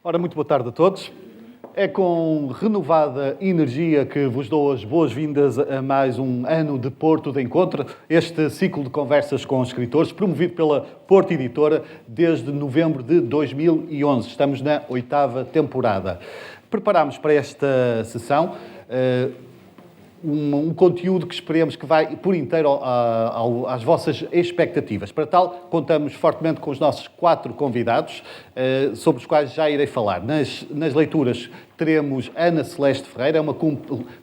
Ora, muito boa tarde a todos. É com renovada energia que vos dou as boas-vindas a mais um ano de Porto de Encontro, este ciclo de conversas com escritores, promovido pela Porto Editora desde novembro de 2011. Estamos na 8ª temporada. Preparámos para esta sessão um conteúdo que esperemos que vai por inteiro às vossas expectativas. Para tal, contamos fortemente com os nossos 4 convidados, sobre os quais já irei falar. Nas leituras teremos Ana Celeste Ferreira, uma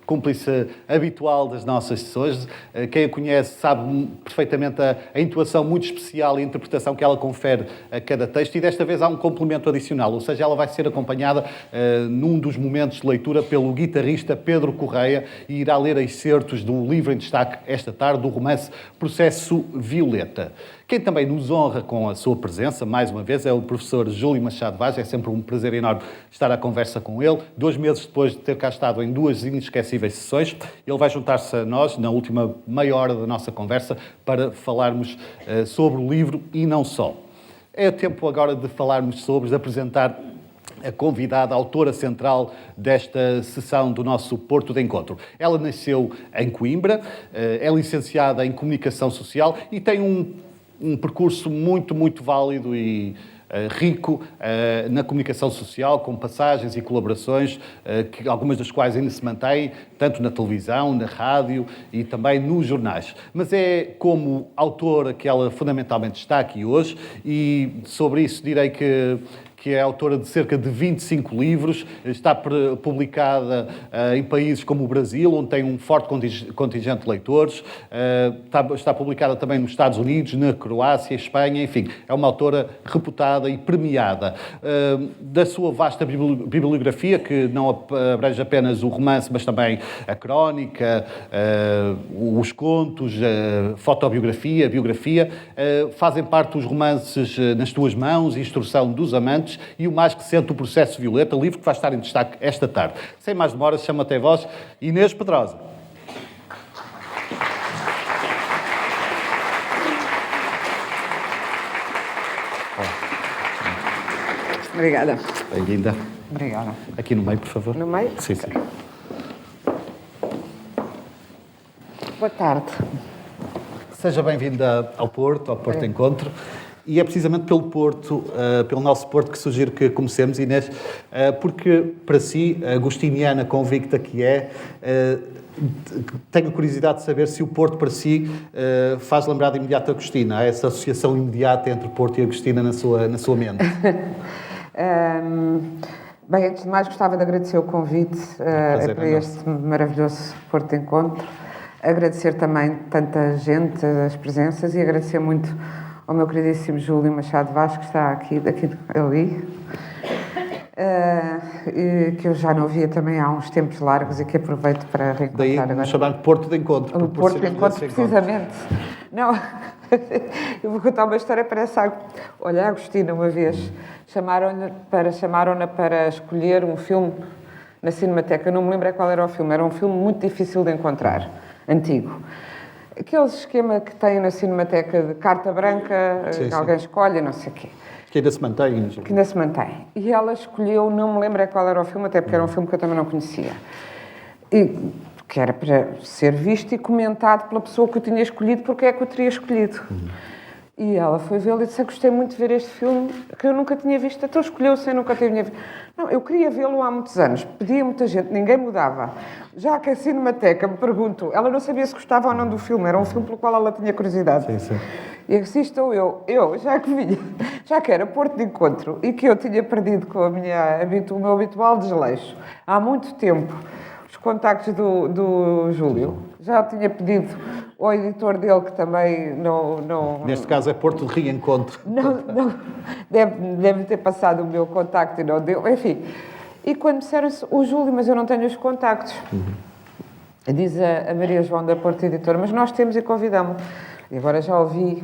cúmplice habitual das nossas sessões. Quem a conhece sabe perfeitamente a intuação muito especial e a interpretação que ela confere a cada texto, e desta vez há um complemento adicional, ou seja, ela vai ser acompanhada num dos momentos de leitura pelo guitarrista Pedro Correia e irá ler excertos do livro em destaque esta tarde, do romance Processo Violeta. Quem também nos honra com a sua presença, mais uma vez, é o professor Júlio Machado Vaz. É sempre um prazer enorme estar à conversa com ele. 2 meses depois de ter cá estado em 2 inesquecíveis sessões, ele vai juntar-se a nós na última meia hora da nossa conversa para falarmos sobre o livro e não só. É o tempo agora de falarmos de apresentar a convidada, a autora central desta sessão do nosso Porto de Encontro. Ela nasceu em Coimbra, é licenciada em Comunicação Social e tem um percurso muito válido e rico na comunicação social, com passagens e colaborações, algumas das quais ainda se mantêm, tanto na televisão, na rádio e também nos jornais. Mas é como autora que ela fundamentalmente está aqui hoje, e sobre isso direi que é autora de cerca de 25 livros, está publicada em países como o Brasil, onde tem um forte contingente de leitores, está publicada também nos Estados Unidos, na Croácia, Espanha, enfim, é uma autora reputada e premiada. Da sua vasta bibliografia, que não abrange apenas o romance, mas também a crónica, os contos, a fotobiografia, a biografia, fazem parte os romances Nas Tuas Mãos, Instrução dos Amantes e o mais recente, O Processo Violeta, livro que vai estar em destaque esta tarde. Sem mais demoras, chamo até vós Inês Pedrosa. Obrigada. Bem-vinda. Obrigada. Aqui no meio, por favor. No meio? Sim, sim. Boa tarde. Seja bem-vinda ao Porto de Encontro. E é precisamente pelo Porto, pelo nosso Porto, que sugiro que comecemos, Inês, porque para si, agostiniana convicta que é, tenho curiosidade de saber se o Porto para si faz lembrar de imediato a Agostina. Há essa associação imediata entre Porto e Agostina na sua mente? Bem, antes de mais gostava de agradecer o convite para este maravilhoso Porto de Encontro. Agradecer também tanta gente, as presenças, e agradecer muito ao meu queridíssimo Júlio Machado Vaz, que está aqui ali, que eu já não via também há uns tempos largos e que aproveito para reencontrar. Daí agora. Chamar de Porto de Encontro. O Porto de Encontro, precisamente. Não, eu vou contar uma história para essa. Olha, a Agostina, uma vez, chamaram-na para escolher um filme na Cinemateca. Eu não me lembro qual era o filme. Era um filme muito difícil de encontrar, antigo. Aquele esquema que tem na Cinemateca de carta branca, sim. Alguém escolhe, não sei o quê. Que ainda se mantém. Que ainda se mantém. E ela escolheu, não me lembro qual era o filme, até porque era um filme que eu também não conhecia. E que era para ser visto e comentado pela pessoa que eu tinha escolhido, porque é que eu teria escolhido. E ela foi vê-lo e disse: gostei muito de ver este filme, que eu nunca tinha visto. Então escolheu sem nunca ter visto. Não, eu queria vê-lo há muitos anos. Pedia muita gente, ninguém mudava. Já que a Cinemateca me perguntou, ela não sabia se gostava ou não do filme. Era um filme pelo qual ela tinha curiosidade. Sim, sim. E assim estou eu, já que vinha, já que era Porto de Encontro e que eu tinha perdido com o meu habitual desleixo há muito tempo os contactos do Júlio. Já tinha pedido ao editor dele, que também não... Neste caso é Porto de Reencontro. Não, deve ter passado o meu contacto e não deu, enfim. E quando disseram o Júlio, mas eu não tenho os contactos. Diz a Maria João da Porto Editora, mas nós temos e convidamos. E agora já ouvi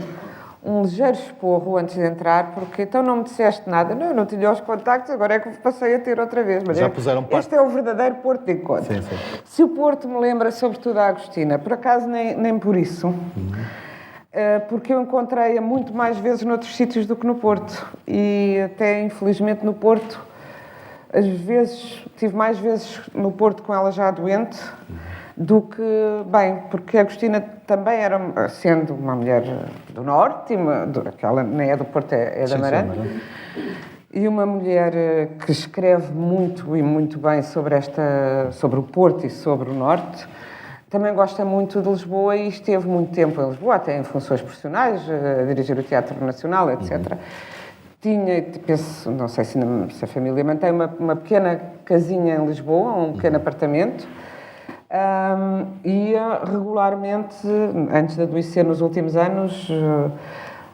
um ligeiro esporro antes de entrar, porque então não me disseste nada. Não, eu não tinha os contactos, agora é que passei a ter outra vez. Mas já puseram parte. Este é o verdadeiro Porto de Encontro. Sim, sim. Se o Porto me lembra sobretudo a Agostina, por acaso nem por isso, porque eu encontrei-a muito mais vezes noutros sítios do que no Porto. E até, infelizmente, no Porto às vezes, tive mais vezes no Porto com ela já doente do que bem, porque a Agostina também era, sendo uma mulher do Norte, que ela nem é do Porto, é da Amarante, e uma mulher que escreve muito e muito bem sobre o Porto e sobre o Norte. Também gosta muito de Lisboa e esteve muito tempo em Lisboa, até em funções profissionais, a dirigir o Teatro Nacional, etc. Tinha, penso, não sei se a família mantém, uma pequena casinha em Lisboa, um pequeno apartamento. Ia regularmente, antes de adoecer nos últimos anos,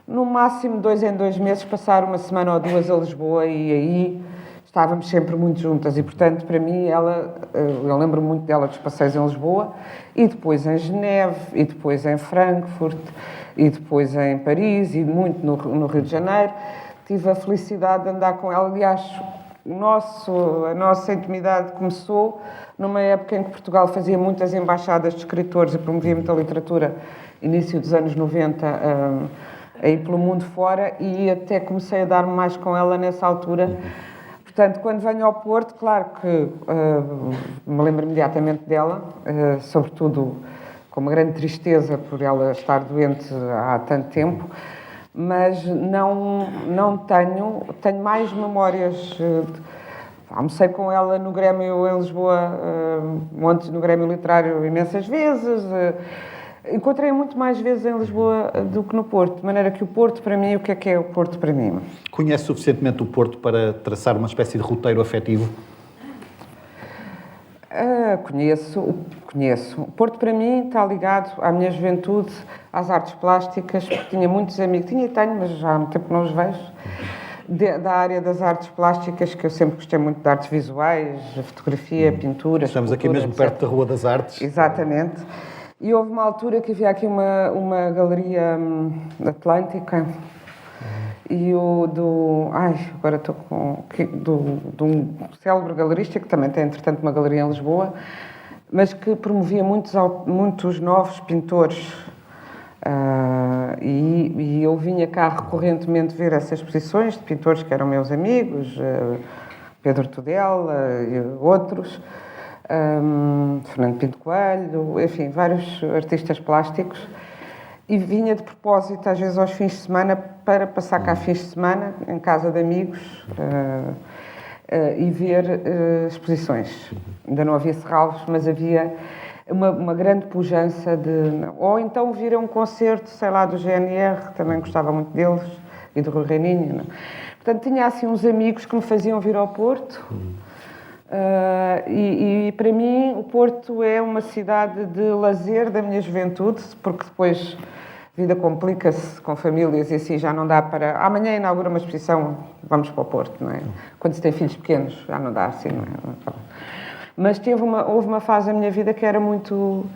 no máximo 2 em 2 meses, passar uma semana ou 2 a Lisboa e aí estávamos sempre muito juntas e, portanto, para mim, eu lembro muito dela dos passeios em Lisboa e depois em Geneve e depois em Frankfurt e depois em Paris e muito no Rio de Janeiro. Tive a felicidade de andar com ela. Aliás, a nossa intimidade começou numa época em que Portugal fazia muitas embaixadas de escritores e promovia muita literatura, início dos anos 90, aí pelo mundo fora, e até comecei a dar-me mais com ela nessa altura. Portanto, quando venho ao Porto, claro que me lembro imediatamente dela, sobretudo com uma grande tristeza por ela estar doente há tanto tempo, mas não tenho mais memórias. Almocei com ela no Grêmio em Lisboa, montes no Grêmio Literário imensas vezes. Encontrei muito mais vezes em Lisboa do que no Porto, de maneira que o Porto para mim, o que é o Porto para mim? Conhece suficientemente o Porto para traçar uma espécie de roteiro afetivo? Conheço. O Porto para mim está ligado à minha juventude, às artes plásticas, porque tinha muitos amigos, tinha e tenho, mas já há muito tempo não os vejo, da área das artes plásticas, que eu sempre gostei muito de artes visuais, fotografia, pintura, Estamos aqui mesmo etc. perto da Rua das Artes. Exatamente. E houve uma altura que havia aqui uma galeria atlântica e agora estou de um célebre galerista que também tem, entretanto, uma galeria em Lisboa, mas que promovia muitos novos pintores. E eu vinha cá recorrentemente ver essas exposições de pintores que eram meus amigos, Pedro Tudela e outros, Fernando Pinto Coelho, enfim, vários artistas plásticos. E vinha de propósito, às vezes aos fins de semana, para passar cá fins de semana, em casa de amigos, e ver exposições. Ainda não havia Serralves, mas havia uma grande pujança ou então vir a um concerto, sei lá, do GNR, também gostava muito deles, e do Rui Reininho. Não? Portanto, tinha assim uns amigos que me faziam vir ao Porto. E para mim o Porto é uma cidade de lazer da minha juventude, porque depois a vida complica-se com famílias e assim já não dá para... Amanhã inaugura uma exposição, vamos para o Porto, não é? Quando se tem filhos pequenos já não dá assim, não é? Mas houve uma fase da minha vida que era muito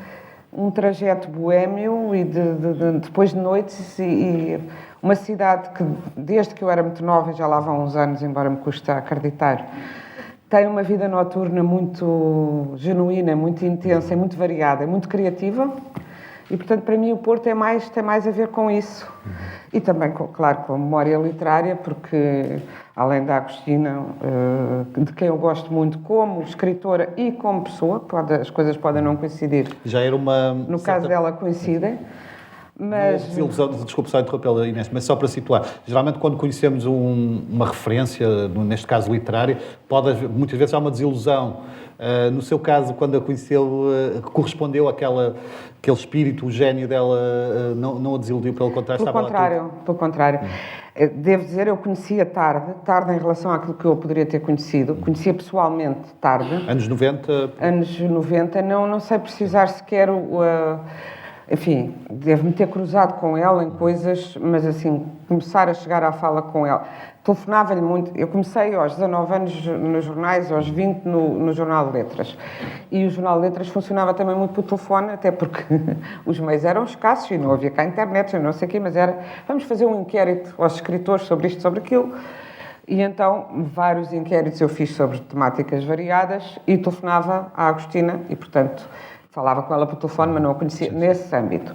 um trajeto boémio e depois de noites e uma cidade que desde que eu era muito nova, já lá vão uns anos, embora me custe acreditar, tem uma vida noturna muito genuína, muito intensa, muito variada, muito criativa e, portanto, para mim o Porto tem mais a ver com isso. E também, claro, com a memória literária, porque, além da Agostina, de quem eu gosto muito como escritora e como pessoa, as coisas podem não coincidir. Já era uma... No caso dela, coincidem. Mas... Desculpe só interrompê-la, Inês, mas só para situar. Geralmente, quando conhecemos uma referência, neste caso literária, muitas vezes há uma desilusão. No seu caso, quando a conheceu, correspondeu àquele espírito, o gênio dela, não a desiludiu, pelo contrário, estava lá tudo. Pelo contrário. Devo dizer, eu conhecia tarde em relação àquilo que eu poderia ter conhecido. Conhecia pessoalmente tarde. Anos 90? Anos 90, não sei precisar sequer enfim, devo-me ter cruzado com ela em coisas, mas assim, começar a chegar à fala com ela. Telefonava-lhe muito. Eu comecei aos 19 anos nos jornais, aos 20 no Jornal de Letras. E o Jornal de Letras funcionava também muito por telefone, até porque os meios eram escassos e não havia cá internet, não sei o quê, mas vamos fazer um inquérito aos escritores sobre isto, sobre aquilo. E então, vários inquéritos eu fiz sobre temáticas variadas e telefonava à Agostina e, portanto, falava com ela por telefone, mas não a conhecia nesse âmbito.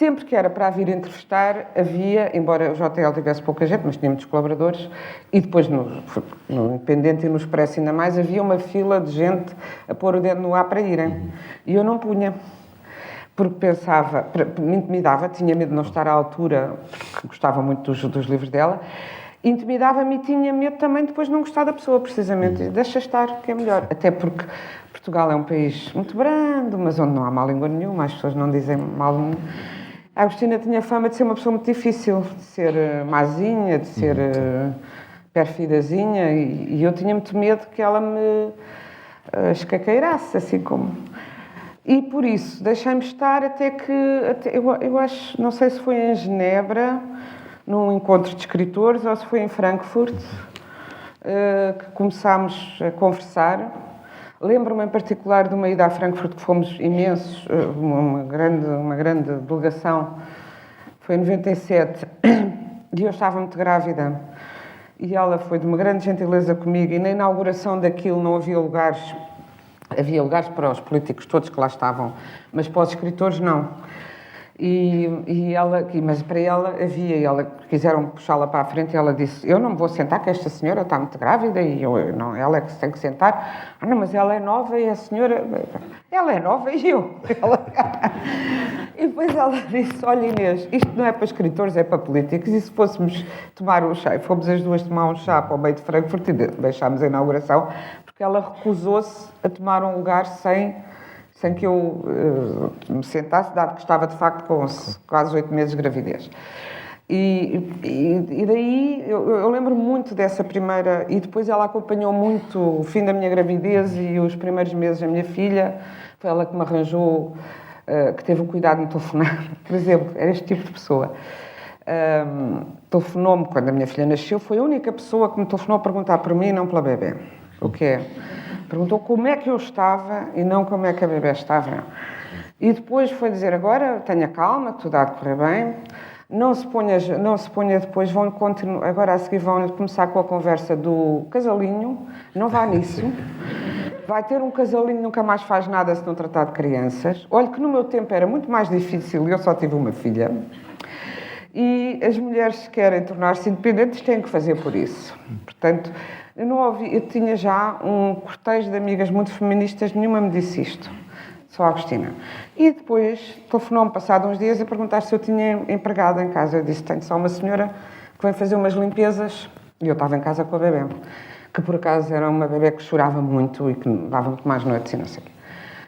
Sempre que era para a vir entrevistar, havia, embora o JL tivesse pouca gente, mas tinha muitos colaboradores, e depois no Independente e no Expresso ainda mais, havia uma fila de gente a pôr o dedo no ar para irem. E eu não punha, porque pensava, me intimidava, tinha medo de não estar à altura, porque gostava muito dos livros dela, intimidava-me e tinha medo também depois de não gostar da pessoa, precisamente. Deixa estar, que é melhor. Até porque Portugal é um país muito brando, mas onde não há má língua nenhuma, as pessoas não dizem mal nenhum. A Agostina tinha fama de ser uma pessoa muito difícil, de ser mazinha, de ser perfidazinha, e eu tinha muito medo que ela me escaqueirasse, assim como... E por isso, deixei-me estar até que... eu acho, não sei se foi em Genebra, num encontro de escritores, ou se foi em Frankfurt, que começámos a conversar. Lembro-me em particular de uma ida a Frankfurt, que fomos imensos, uma grande delegação, foi em 97, e eu estava muito grávida, e ela foi de uma grande gentileza comigo, e na inauguração daquilo não havia lugares para os políticos todos que lá estavam, mas para os escritores não. Mas para ela havia, e ela quiseram puxá-la para a frente, e ela disse: eu não me vou sentar, que esta senhora está muito grávida, e não, ela é que se tem que sentar. Não, mas ela é nova, e a senhora... Ela é nova, e eu? E depois ela disse: olha, Inês, isto não é para escritores, é para políticos, e se fôssemos tomar um chá, e fomos as duas tomar um chá para o meio de Frankfurt, e deixámos a inauguração, porque ela recusou-se a tomar um lugar sem que eu me sentasse, dado que estava, de facto, com quase 8 meses de gravidez. E daí, eu lembro muito dessa primeira... E depois ela acompanhou muito o fim da minha gravidez e os primeiros meses da minha filha. Foi ela que me arranjou, que teve o cuidado de me telefonar. Por exemplo, era este tipo de pessoa. Telefonou-me quando a minha filha nasceu. Foi a única pessoa que me telefonou a perguntar por mim e não pela bebê. O que é? Perguntou como é que eu estava e não como é que a bebê estava. E depois foi dizer: agora tenha calma, tudo há de correr bem, não se ponha depois, vão continuar, agora a seguir vão começar com a conversa do casalinho, não vá nisso, vai ter um casalinho, nunca mais faz nada se não tratar de crianças. Olha que no meu tempo era muito mais difícil e eu só tive uma filha. E as mulheres que querem tornar-se independentes têm que fazer por isso. Portanto, eu tinha já um cortejo de amigas muito feministas, nenhuma me disse isto, só a Agostina. E depois telefonou-me, passado uns dias, a perguntar se eu tinha empregada em casa. Eu disse: tenho só uma senhora que vem fazer umas limpezas, e eu estava em casa com a bebê, que por acaso era uma bebê que chorava muito e que dava muito mais noites e não sei o quê.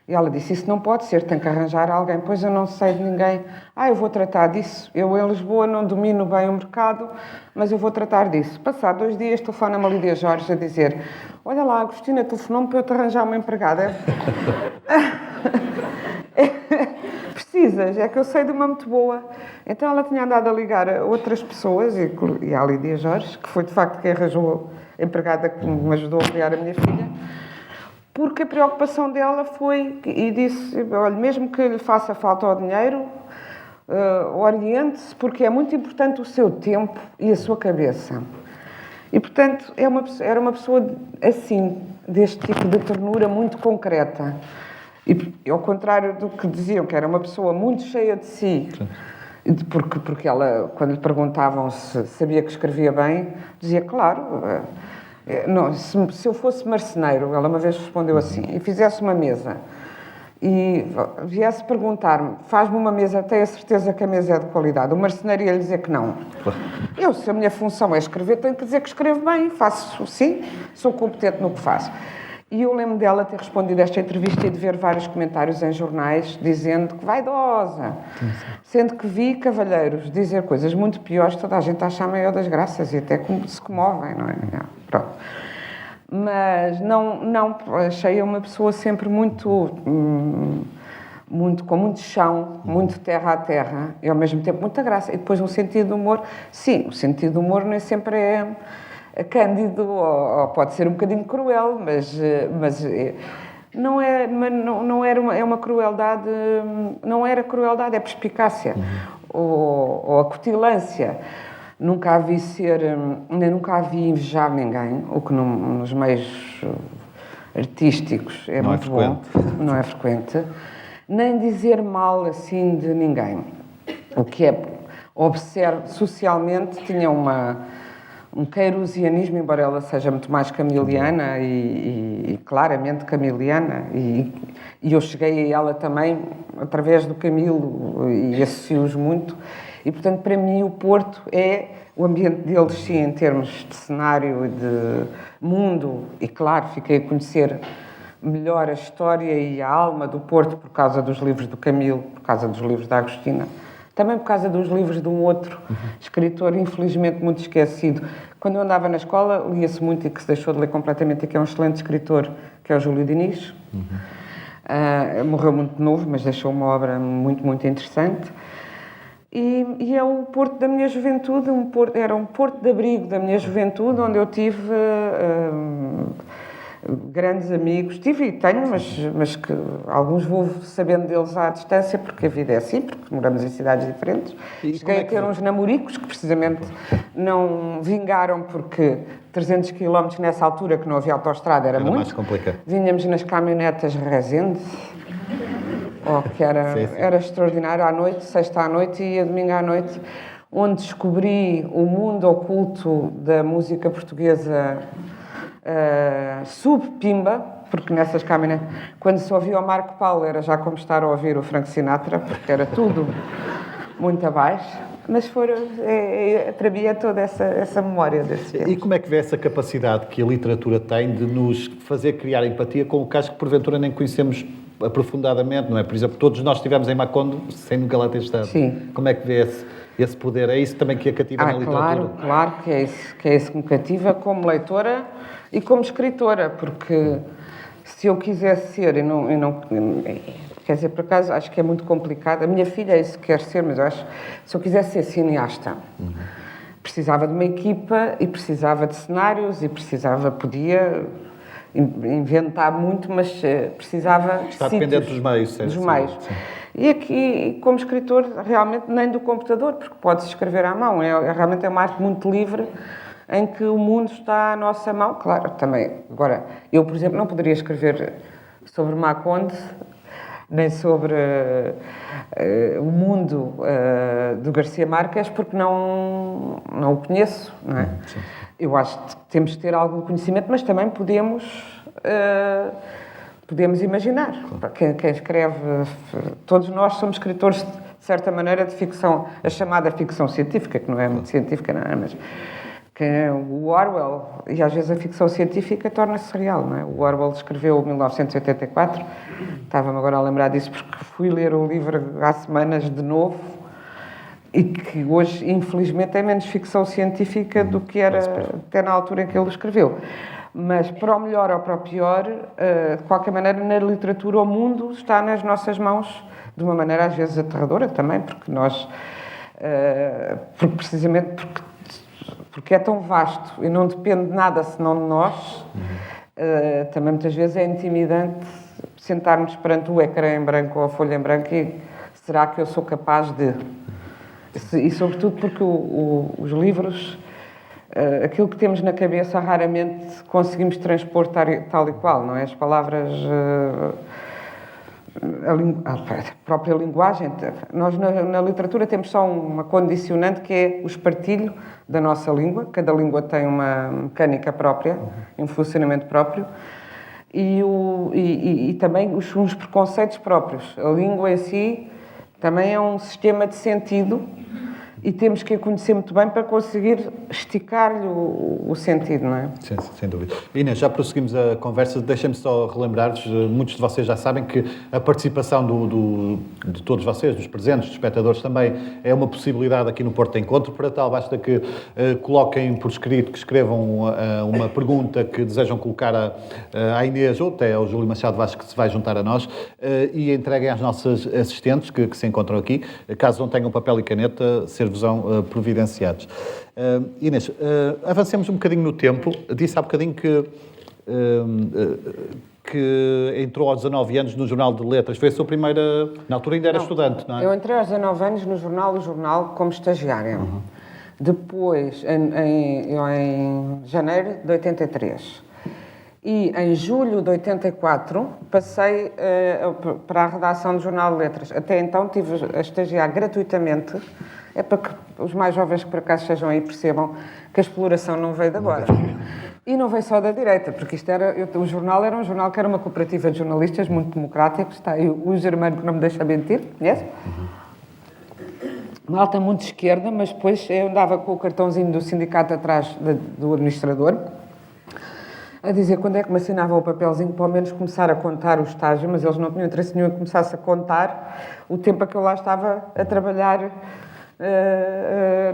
E ela disse: isso não pode ser, tem que arranjar alguém. Pois eu não sei de ninguém. Eu vou tratar disso. Eu em Lisboa não domino bem o mercado, mas eu vou tratar disso. Passado 2 dias, telefona-me a Lídia Jorge a dizer: olha lá, a Agostina telefonou-me para eu te arranjar uma empregada. Precisas, é que eu sei de uma muito boa. Então ela tinha andado a ligar a outras pessoas, e à Lídia Jorge, que foi de facto quem arranjou a empregada que me ajudou a criar a minha filha. Porque a preocupação dela foi, e disse: olha, mesmo que lhe faça falta ao dinheiro, oriente-se, porque é muito importante o seu tempo e a sua cabeça. E, portanto, era uma pessoa assim, deste tipo de ternura muito concreta. E ao contrário do que diziam, que era uma pessoa muito cheia de si, porque ela, quando lhe perguntavam se sabia que escrevia bem, dizia: claro... Não, se eu fosse marceneiro, ela uma vez respondeu assim, e fizesse uma mesa e viesse perguntar-me: faz-me uma mesa, tenho a certeza que a mesa é de qualidade? O marceneiro ia lhe dizer que não. Se a minha função é escrever, tenho que dizer que escrevo bem, faço sim, sou competente no que faço. E eu lembro dela ter respondido esta entrevista e de ver vários comentários em jornais dizendo que vaidosa, sendo que vi cavalheiros dizer coisas muito piores, toda a gente acha a maior das graças e até se comovem, não é? Pronto. Mas não achei-a uma pessoa sempre com muito chão, muito terra a terra, e ao mesmo tempo muita graça. E depois um sentido de humor, sim, o sentido de humor nem sempre é cândido, ou pode ser um bocadinho cruel, mas não é uma crueldade, não era crueldade, é perspicácia, ou acutilância. Nunca a vi nem nunca a vi invejar ninguém, o que nos meios artísticos é muito bom, não é frequente, nem dizer mal assim de ninguém. o que é, observo, socialmente tinha um queirosianismo, embora ela seja muito mais camiliana e claramente camiliana, e eu cheguei a ela também através do Camilo e associo-os muito, e portanto para mim o Porto é o ambiente deles, sim, em termos de cenário e de mundo, e claro, fiquei a conhecer melhor a história e a alma do Porto por causa dos livros do Camilo, por causa dos livros da Agostina. Também por causa dos livros de um outro escritor, infelizmente muito esquecido. Quando eu andava na escola, lia-se muito e que se deixou de ler completamente, e que é um excelente escritor, que é o Júlio Diniz. Morreu muito novo, mas deixou uma obra muito, muito interessante. E é o Porto da minha juventude, era um porto de abrigo da minha juventude, onde eu tive grandes amigos. Tive e tenho, mas que alguns vou sabendo deles à distância, porque a vida é assim, porque moramos em cidades diferentes. Cheguei a ter uns namoricos que precisamente não vingaram, porque 300 km nessa altura, que não havia autoestrada, era muito. Mais complicado. Vinhamos nas caminhonetas Resende, que era extraordinário, à noite, sexta à noite e a domingo à noite, onde descobri o mundo oculto da música portuguesa sub-pimba, porque nessas caminhonetas, quando se ouvia o Marco Paulo, era já como estar a ouvir o Frank Sinatra, porque era tudo muito abaixo. Mas para mim é toda essa memória desse tempo. E como é que vê essa capacidade que a literatura tem de nos fazer criar empatia com casos que porventura nem conhecemos aprofundadamente, não é? Por exemplo, todos nós estivemos em Macondo sem nunca lá ter estado. Sim. Como é que vê esse poder? É isso também que a cativa na literatura? Claro que é isso que me cativa como leitora e como escritora, porque se eu quisesse ser e não quer dizer, por acaso, acho que é muito complicado. A minha filha é isso que quer ser, mas eu acho que se eu quisesse ser cineasta, precisava de uma equipa e precisava de cenários e podia inventar muito, mas precisava Está dependente dos meios, certo? Dos meios. Sim. E aqui, como escritor, realmente nem do computador, porque pode-se escrever à mão. Realmente é uma arte muito livre, em que o mundo está à nossa mão. Claro, também. Agora, eu, por exemplo, não poderia escrever sobre Maconde, nem sobre o mundo do Garcia Marques, porque não o conheço, não é? Sim. Eu acho que temos de ter algum conhecimento, mas também podemos imaginar. Claro. Quem escreve, todos nós somos escritores, de certa maneira, de ficção, a chamada ficção científica, que não é muito científica, não é? Mas que o Orwell, e às vezes a ficção científica torna-se real, não é? O Orwell escreveu 1984, estava-me agora a lembrar disso porque fui ler o livro há semanas de novo, e que hoje, infelizmente, é menos ficção científica do que era até na altura em que ele escreveu. Mas, para o melhor ou para o pior, de qualquer maneira, na literatura, o mundo está nas nossas mãos, de uma maneira às vezes aterradora também, porque nós, precisamente porque é tão vasto e não depende de nada senão de nós, também muitas vezes é intimidante sentarmos perante o ecrã em branco ou a folha em branco e será que eu sou capaz de... E sobretudo porque os livros, aquilo que temos na cabeça raramente conseguimos transpor tal e qual, não é? As palavras, a própria linguagem. Nós na literatura temos só uma condicionante que é o espartilho da nossa língua. Cada língua tem uma mecânica própria, um funcionamento próprio. E também uns preconceitos próprios. A língua em si também é um sistema de sentido e temos que a conhecer muito bem para conseguir esticar-lhe o sentido, não é? Sim, sem dúvida. Inês, já prosseguimos a conversa. Deixem-me só relembrar-vos, muitos de vocês já sabem que a participação de todos vocês, dos presentes, dos espectadores também, é uma possibilidade aqui no Porto de Encontro. Para tal, basta que coloquem por escrito, que escrevam uma pergunta que desejam colocar à Inês ou até ao Júlio Machado Vaz, que se vai juntar a nós, e entreguem às nossas assistentes que se encontram aqui. Caso não tenham papel e caneta, ser-vos providenciados. Inês, avancemos um bocadinho no tempo. Disse há bocadinho que entrou aos 19 anos no Jornal de Letras. Foi a sua primeira... Na altura ainda era estudante, não é? Eu entrei aos 19 anos no Jornal como estagiária. Depois, em janeiro de 83. E em julho de 84 passei para a redação do Jornal de Letras. Até então estive a estagiar gratuitamente. É para que os mais jovens que por acaso estejam aí percebam que a exploração não veio de agora. E não veio só da direita, porque o jornal era um jornal que era uma cooperativa de jornalistas muito democráticos. Está aí o Germano que não me deixa mentir, conhece? Malta muito de esquerda, mas depois eu andava com o cartãozinho do sindicato atrás do administrador, a dizer quando é que me assinava o papelzinho para ao menos começar a contar o estágio, mas eles não tinham interesse nenhum em que começasse a contar o tempo a que eu lá estava a trabalhar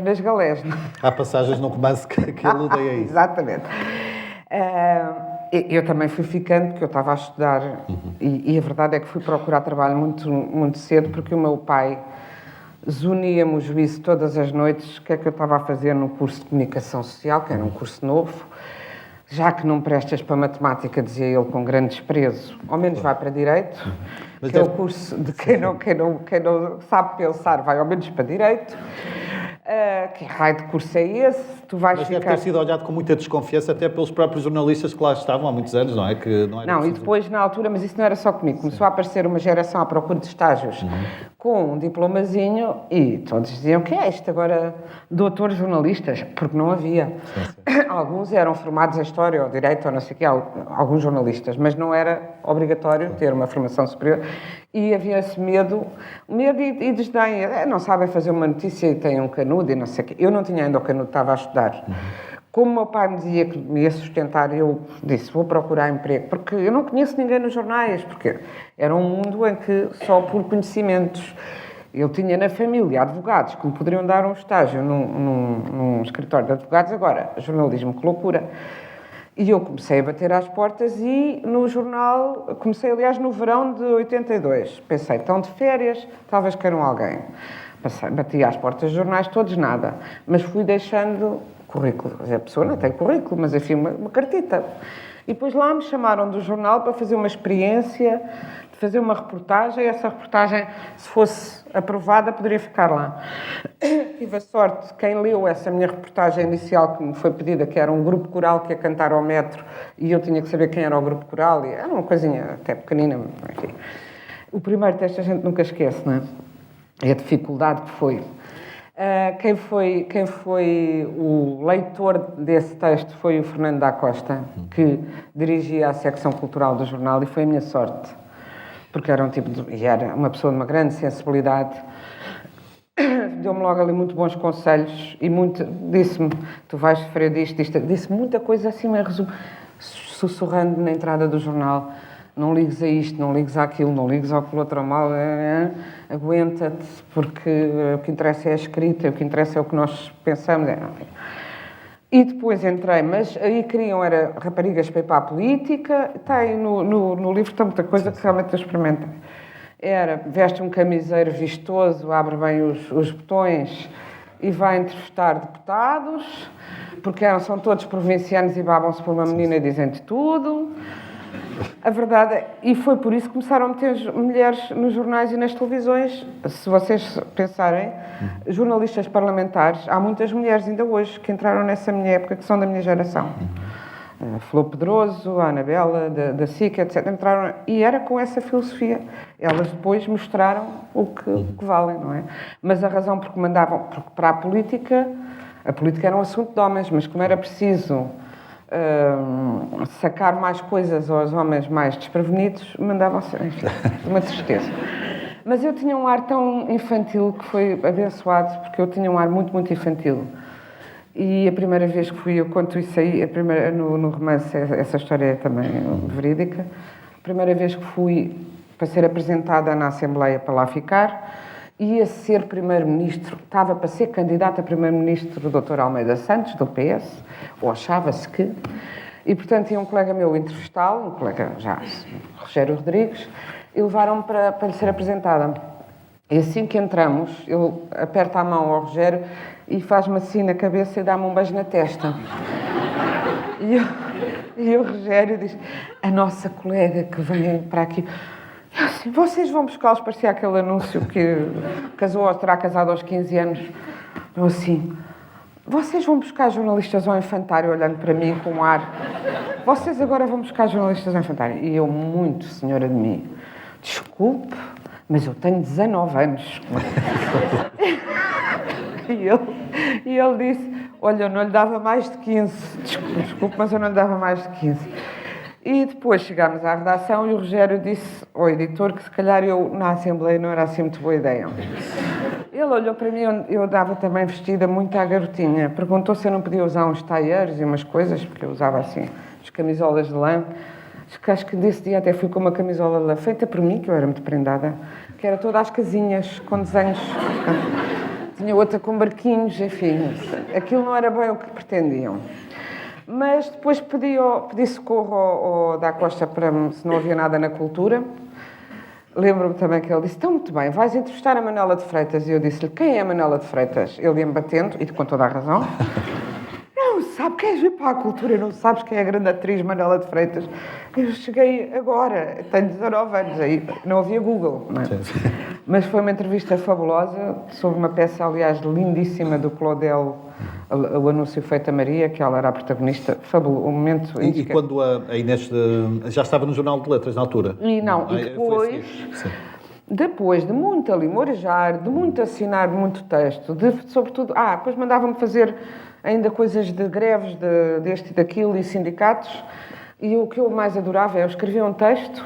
nas galés. Há passagens no romance que aludem a isso. Exatamente. Eu também fui ficando, porque eu estava a estudar, e a verdade é que fui procurar trabalho muito, muito cedo, porque o meu pai zunia-me o juízo todas as noites, o que é que eu estava a fazer no curso de Comunicação Social, que era um curso novo. Já que não prestas para matemática, dizia ele com grande desprezo, ao menos vai para Direito, que é o curso de quem não sabe pensar, vai ao menos para Direito. Que raio de curso é esse? Tu vais Mas ficar... deve ter sido olhado com muita desconfiança até pelos próprios jornalistas que lá estavam há muitos anos, não é? Que não, era e depois, na altura, mas isso não era só comigo, começou a aparecer uma geração à procura de estágios com um diplomazinho e todos diziam que é isto agora, doutores jornalistas, porque não havia. Sim. Alguns eram formados em História ou Direito ou não sei o quê, alguns jornalistas, mas não era obrigatório ter uma formação superior e havia esse medo e desdém, não sabem fazer uma notícia e têm um canudo e não sei o quê. Eu não tinha ainda o canudo, estava a estudar. Como o meu pai me dizia que me ia sustentar, eu disse, vou procurar emprego, porque eu não conheço ninguém nos jornais, porque era um mundo em que só por conhecimentos. Eu tinha na família advogados que me poderiam dar um estágio num escritório de advogados, agora, jornalismo, que loucura. E eu comecei a bater às portas e no jornal, comecei aliás no verão de 82, pensei, estão de férias, talvez queiram alguém. Bati às portas dos jornais todos, nada, mas fui deixando currículo, a pessoa não tem currículo, mas enfim, uma cartita. E depois lá me chamaram do jornal para fazer uma experiência, de fazer uma reportagem, e essa reportagem, se fosse aprovada, poderia ficar lá. Tive a sorte, quem leu essa minha reportagem inicial que me foi pedida, que era um grupo coral que ia cantar ao metro, e eu tinha que saber quem era o grupo coral, e era uma coisinha até pequenina, enfim. O primeiro teste a gente nunca esquece, não é? É a dificuldade que foi. Quem foi o leitor desse texto foi o Fernando da Costa, que dirigia a secção cultural do jornal, e foi a minha sorte, porque era e era uma pessoa de uma grande sensibilidade. Deu-me logo ali muito bons conselhos e disse-me, tu vais sofrer disto, disse muita coisa assim, mas sussurrando na entrada do jornal. Não ligues a isto, não ligues àquilo, não ligues ao outro mal, aguenta-te, porque o que interessa é a escrita, o que interessa é o que nós pensamos. E depois entrei, mas aí queriam, era raparigas para ir para a política, tem no livro está muita coisa que realmente eu experimentei. Era, veste um camiseiro vistoso, abre bem os botões e vai entrevistar deputados, porque são todos provincianos e babam-se por uma menina e dizem-te tudo. A verdade é, e foi por isso que começaram a meter mulheres nos jornais e nas televisões. Se vocês pensarem, jornalistas parlamentares, há muitas mulheres ainda hoje que entraram nessa minha época, que são da minha geração. A Flor Pedroso, a Anabela, da SIC, etc. Entraram, e era com essa filosofia. Elas depois mostraram o que valem, não é? Mas a razão porque mandavam, porque para a política era um assunto de homens, mas como era preciso sacar mais coisas aos homens mais desprevenidos, mandavam-se, enfim, uma tristeza. Mas eu tinha um ar tão infantil que foi abençoado, porque eu tinha um ar muito, muito infantil. E a primeira vez que fui, eu conto isso aí, no romance, essa história é também verídica, a primeira vez que fui para ser apresentada na Assembleia para lá ficar, ia ser primeiro-ministro, estava para ser candidato a primeiro-ministro o Dr. Almeida Santos, do PS, ou achava-se que, e portanto ia um colega meu entrevistá-lo, um colega já, Rogério Rodrigues, e levaram-me para lhe ser apresentada. E assim que entramos, ele aperta a mão ao Rogério e faz-me assim na cabeça e dá-me um beijo na testa. E o Rogério diz, a nossa colega que vem para aqui... Assim, vocês vão buscá-los, parecia aquele anúncio que terá casado aos 15 anos. Eu assim, vocês vão buscar jornalistas ao infantário olhando para mim com um ar. Vocês agora vão buscar jornalistas ao infantário. E eu, muito senhora de mim, desculpe, mas eu tenho 19 anos. E ele disse, olha, eu não lhe dava mais de 15. Desculpe, mas eu não lhe dava mais de 15. E depois chegámos à redação e o Rogério disse ao editor que se calhar eu na Assembleia não era assim muito boa ideia. Ele olhou para mim, eu dava também vestida muito à garotinha. Perguntou se eu não podia usar uns taiers e umas coisas, porque eu usava assim, as camisolas de lã. Acho que desse dia até fui com uma camisola de lã feita por mim, que eu era muito prendada, que era toda às casinhas, com desenhos. Tinha outra com barquinhos, enfim. Aquilo não era bem o que pretendiam. Mas depois pedi socorro ao Da Costa para se não havia nada na cultura. Lembro-me também que ele disse, então muito bem, vais entrevistar a Manuela de Freitas. E eu disse-lhe, quem é a Manuela de Freitas? Ele ia-me batendo, e com toda a razão. Não sabe, queres vir para a cultura, não sabes quem é a grande atriz Manuela de Freitas? Eu cheguei agora, tenho 19 anos, aí não havia Google, não é? Sim. Mas foi uma entrevista fabulosa, sobre uma peça, aliás, lindíssima do Claudel, o Anúncio Feito a Maria, que ela era a protagonista, fabuloso, um momento... E quando a Inês já estava no Jornal de Letras, na altura? E não, e depois de muito ali morejar, de muito assinar, de muito texto, sobretudo... depois mandava-me fazer ainda coisas de greves deste e daquilo e sindicatos, e o que eu mais adorava é, eu escrevia um texto,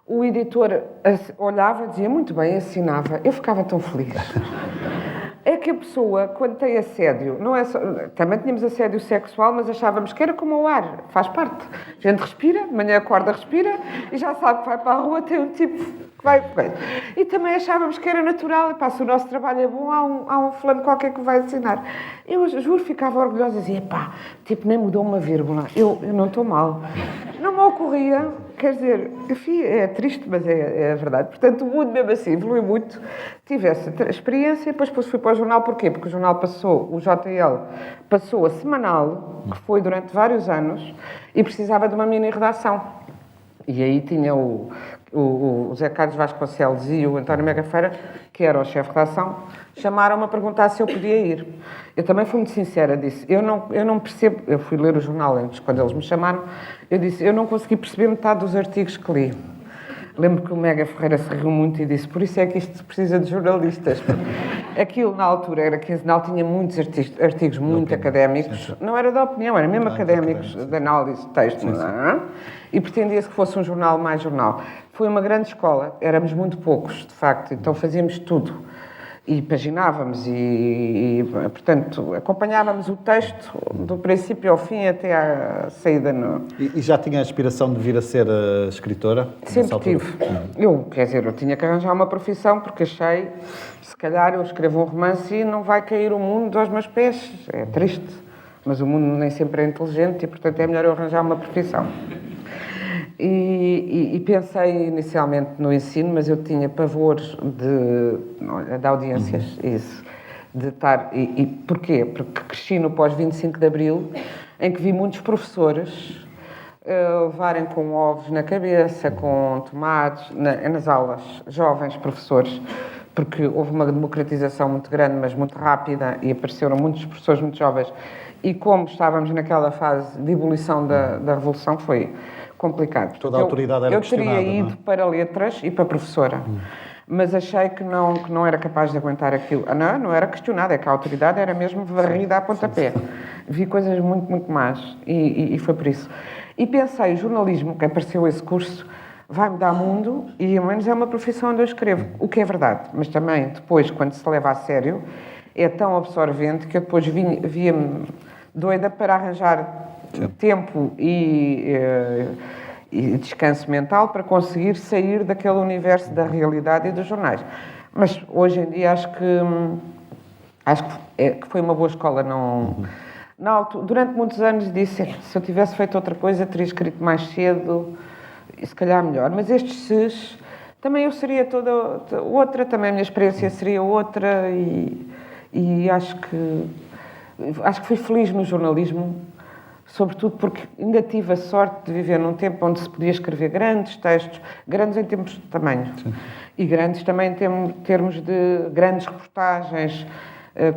o editor olhava, dizia muito bem, assinava, eu ficava tão feliz. É que a pessoa, quando tem assédio, não é só, também tínhamos assédio sexual, mas achávamos que era como o ar, faz parte. A gente respira, de manhã acorda, respira, e já sabe que vai para a rua, tem um tipo que vai... E também achávamos que era natural, e se o nosso trabalho é bom, há um fulano qualquer que vai assinar. Eu juro, ficava orgulhosa e dizia, nem mudou uma vírgula, eu não estou mal. Não me ocorria, quer dizer, enfim, é triste, mas é verdade. Portanto, o mundo mesmo assim evoluiu muito. Tive essa experiência, depois fui para o jornal, porquê? Porque o jornal o JL passou a semanal, que foi durante vários anos, e precisava de uma mini-redação. E aí tinha o Zé Carlos Vasconcelos e o António Megafeira, que era o chefe de redação, chamaram-me a perguntar se eu podia ir. Eu também fui muito sincera, disse, eu não percebo, eu fui ler o jornal antes, quando eles me chamaram, eu disse, eu não consegui perceber metade dos artigos que li. Lembro que o Mega Ferreira se riu muito e disse, por isso é que isto precisa de jornalistas. Aquilo, na altura, era quinzenal, tinha muitos artigos muito académicos. Não era da opinião, era mesmo académicos, de análise de texto. E pretendia-se que fosse um jornal mais jornal. Foi uma grande escola, éramos muito poucos, de facto, então fazíamos tudo. E paginávamos e, portanto, acompanhávamos o texto do princípio ao fim até à saída no... E já tinha a aspiração de vir a ser escritora? Sempre tive. Eu tinha que arranjar uma profissão porque achei, se calhar eu escrevo um romance e não vai cair o mundo aos meus pés. É triste, mas o mundo nem sempre é inteligente e, portanto, é melhor eu arranjar uma profissão. E pensei inicialmente no ensino, mas eu tinha pavores de audiências, isso, de estar... E porquê? Porque cresci no pós-25 de Abril, em que vi muitos professores levarem com ovos na cabeça, com tomates, nas aulas, jovens professores, porque houve uma democratização muito grande, mas muito rápida, e apareceram muitos professores muito jovens, e como estávamos naquela fase de ebulição da Revolução, foi complicado. Toda a autoridade era questionada. Eu teria ido para letras e para professora, mas achei que não era capaz de aguentar aquilo. Não era questionada, é que a autoridade era mesmo varrida a pontapé. Sim. Vi coisas muito, muito más e foi por isso. E pensei, o jornalismo, que apareceu esse curso, vai-me dar mundo e, ao menos, é uma profissão onde eu escrevo, o que é verdade. Mas também, depois, quando se leva a sério, é tão absorvente que eu depois via-me doida para arranjar tempo e descanso mental para conseguir sair daquele universo da realidade e dos jornais. Mas hoje em dia acho que foi uma boa escola. Durante muitos anos disse que se eu tivesse feito outra coisa teria escrito mais cedo e se calhar melhor. Mas estes ses, também eu seria toda outra, também a minha experiência seria outra e acho que fui feliz no jornalismo. Sobretudo porque ainda tive a sorte de viver num tempo onde se podia escrever grandes textos, grandes em termos de tamanho, sim, e grandes também em termos de grandes reportagens,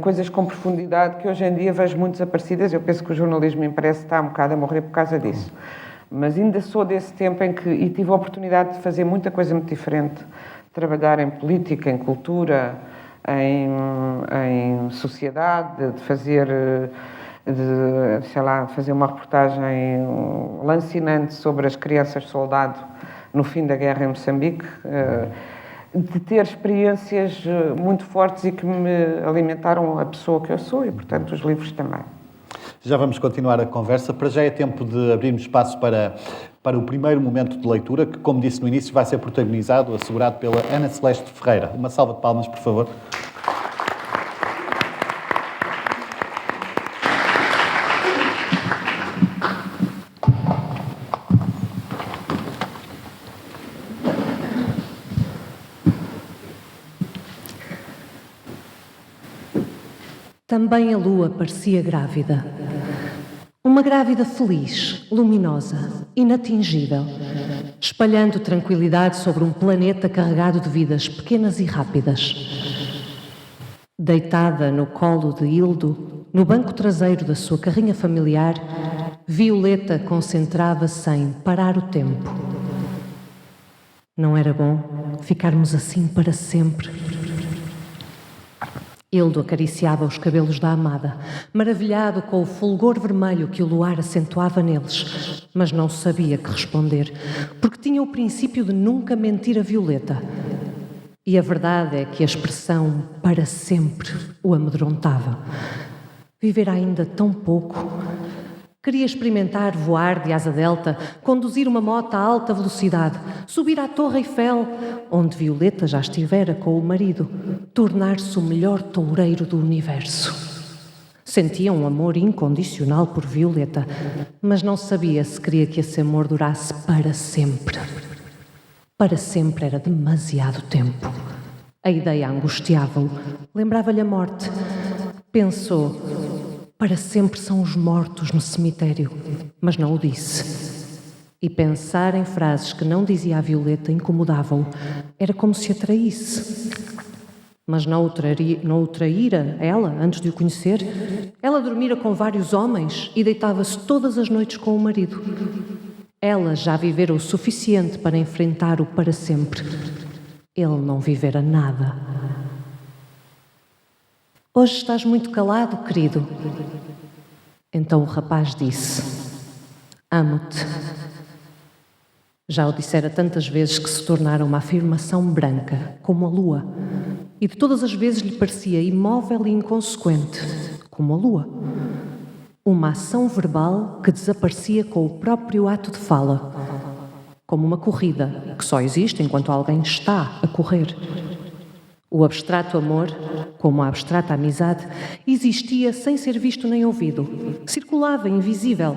coisas com profundidade que hoje em dia vejo muito desaparecidas. Eu penso que o jornalismo impresso está um bocado a morrer por causa disso. Mas ainda sou desse tempo em que e tive a oportunidade de fazer muita coisa muito diferente. Trabalhar em política, em cultura, em sociedade, de fazer... fazer uma reportagem lancinante sobre as crianças soldado no fim da guerra em Moçambique, de ter experiências muito fortes e que me alimentaram a pessoa que eu sou e, portanto, os livros também. Já vamos continuar a conversa. Para já é tempo de abrirmos espaço para o primeiro momento de leitura, que, como disse no início, vai ser protagonizado, assegurado pela Ana Celeste Ferreira. Uma salva de palmas, por favor. Também a lua parecia grávida. Uma grávida feliz, luminosa, inatingível, espalhando tranquilidade sobre um planeta carregado de vidas pequenas e rápidas. Deitada no colo de Hildo, no banco traseiro da sua carrinha familiar, Violeta concentrava-se sem parar o tempo. Não era bom ficarmos assim para sempre. Hildo acariciava os cabelos da amada, maravilhado com o fulgor vermelho que o luar acentuava neles, mas não sabia que responder, porque tinha o princípio de nunca mentir a Violeta. E a verdade é que a expressão para sempre o amedrontava. Viver ainda tão pouco. Queria experimentar voar de asa delta, conduzir uma moto a alta velocidade, subir à Torre Eiffel, onde Violeta já estivera com o marido, tornar-se o melhor toureiro do universo. Sentia um amor incondicional por Violeta, mas não sabia se queria que esse amor durasse para sempre. Para sempre era demasiado tempo. A ideia angustiava-o, lembrava-lhe a morte. Pensou... Para sempre são os mortos no cemitério, mas não o disse. E pensar em frases que não dizia a Violeta incomodava-o. Era como se a traísse. Mas não o traíra ela antes de o conhecer? Ela dormira com vários homens e deitava-se todas as noites com o marido. Ela já vivera o suficiente para enfrentar o para sempre. Ele não vivera nada. Hoje estás muito calado, querido. Então o rapaz disse: amo-te. Já o dissera tantas vezes que se tornara uma afirmação branca, como a lua. E de todas as vezes lhe parecia imóvel e inconsequente, como a lua. Uma ação verbal que desaparecia com o próprio ato de fala. Como uma corrida, que só existe enquanto alguém está a correr. O abstrato amor, como a abstrata amizade, existia sem ser visto nem ouvido. Circulava invisível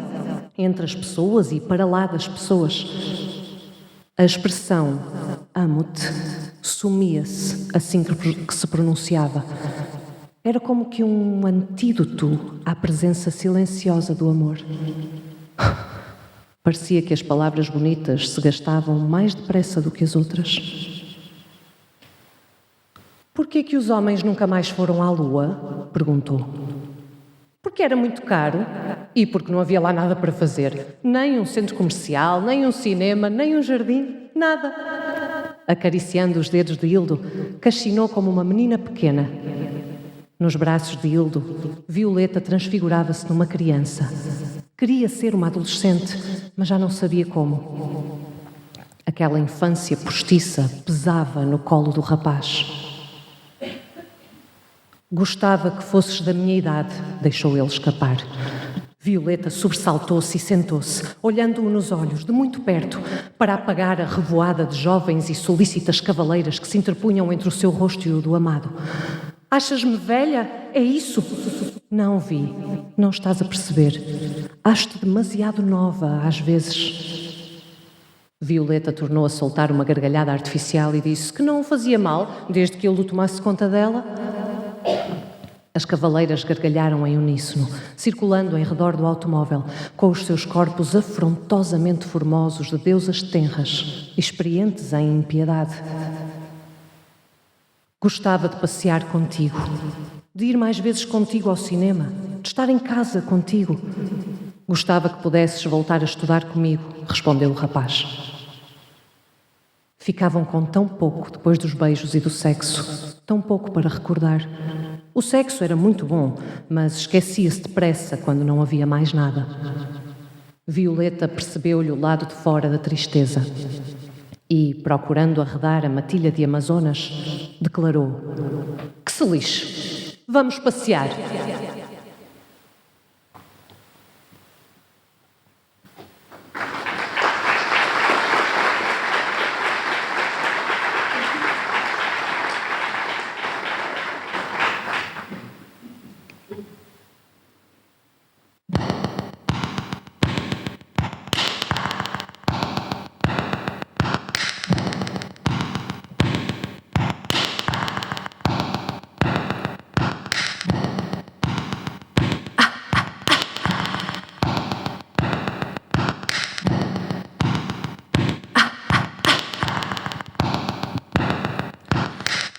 entre as pessoas e para lá das pessoas. A expressão amo-te sumia-se assim que se pronunciava. Era como que um antídoto à presença silenciosa do amor. Parecia que as palavras bonitas se gastavam mais depressa do que as outras. Porquê que os homens nunca mais foram à Lua? Perguntou. Porque era muito caro e porque não havia lá nada para fazer. Nem um centro comercial, nem um cinema, nem um jardim, nada. Acariciando os dedos de Hildo, cachinou como uma menina pequena. Nos braços de Hildo, Violeta transfigurava-se numa criança. Queria ser uma adolescente, mas já não sabia como. Aquela infância postiça pesava no colo do rapaz. Gostava que fosses da minha idade, deixou ele escapar. Violeta sobressaltou-se e sentou-se, olhando-o nos olhos, de muito perto, para apagar a revoada de jovens e solícitas cavaleiras que se interpunham entre o seu rosto e o do amado. Achas-me velha? É isso? Não, Vi, não estás a perceber. Acho-te demasiado nova, às vezes. Violeta tornou a soltar uma gargalhada artificial e disse que não fazia mal, desde que ele tomasse conta dela. As cavaleiras gargalharam em uníssono, circulando em redor do automóvel, com os seus corpos afrontosamente formosos de deusas tenras, experientes em impiedade. Gostava de passear contigo, de ir mais vezes contigo ao cinema, de estar em casa contigo. Gostava que pudesses voltar a estudar comigo, respondeu o rapaz. Ficavam com tão pouco depois dos beijos e do sexo, tão pouco para recordar. O sexo era muito bom, mas esquecia-se depressa quando não havia mais nada. Violeta percebeu-lhe o lado de fora da tristeza e, procurando arredar a matilha de Amazonas, declarou: que se lixe, vamos passear.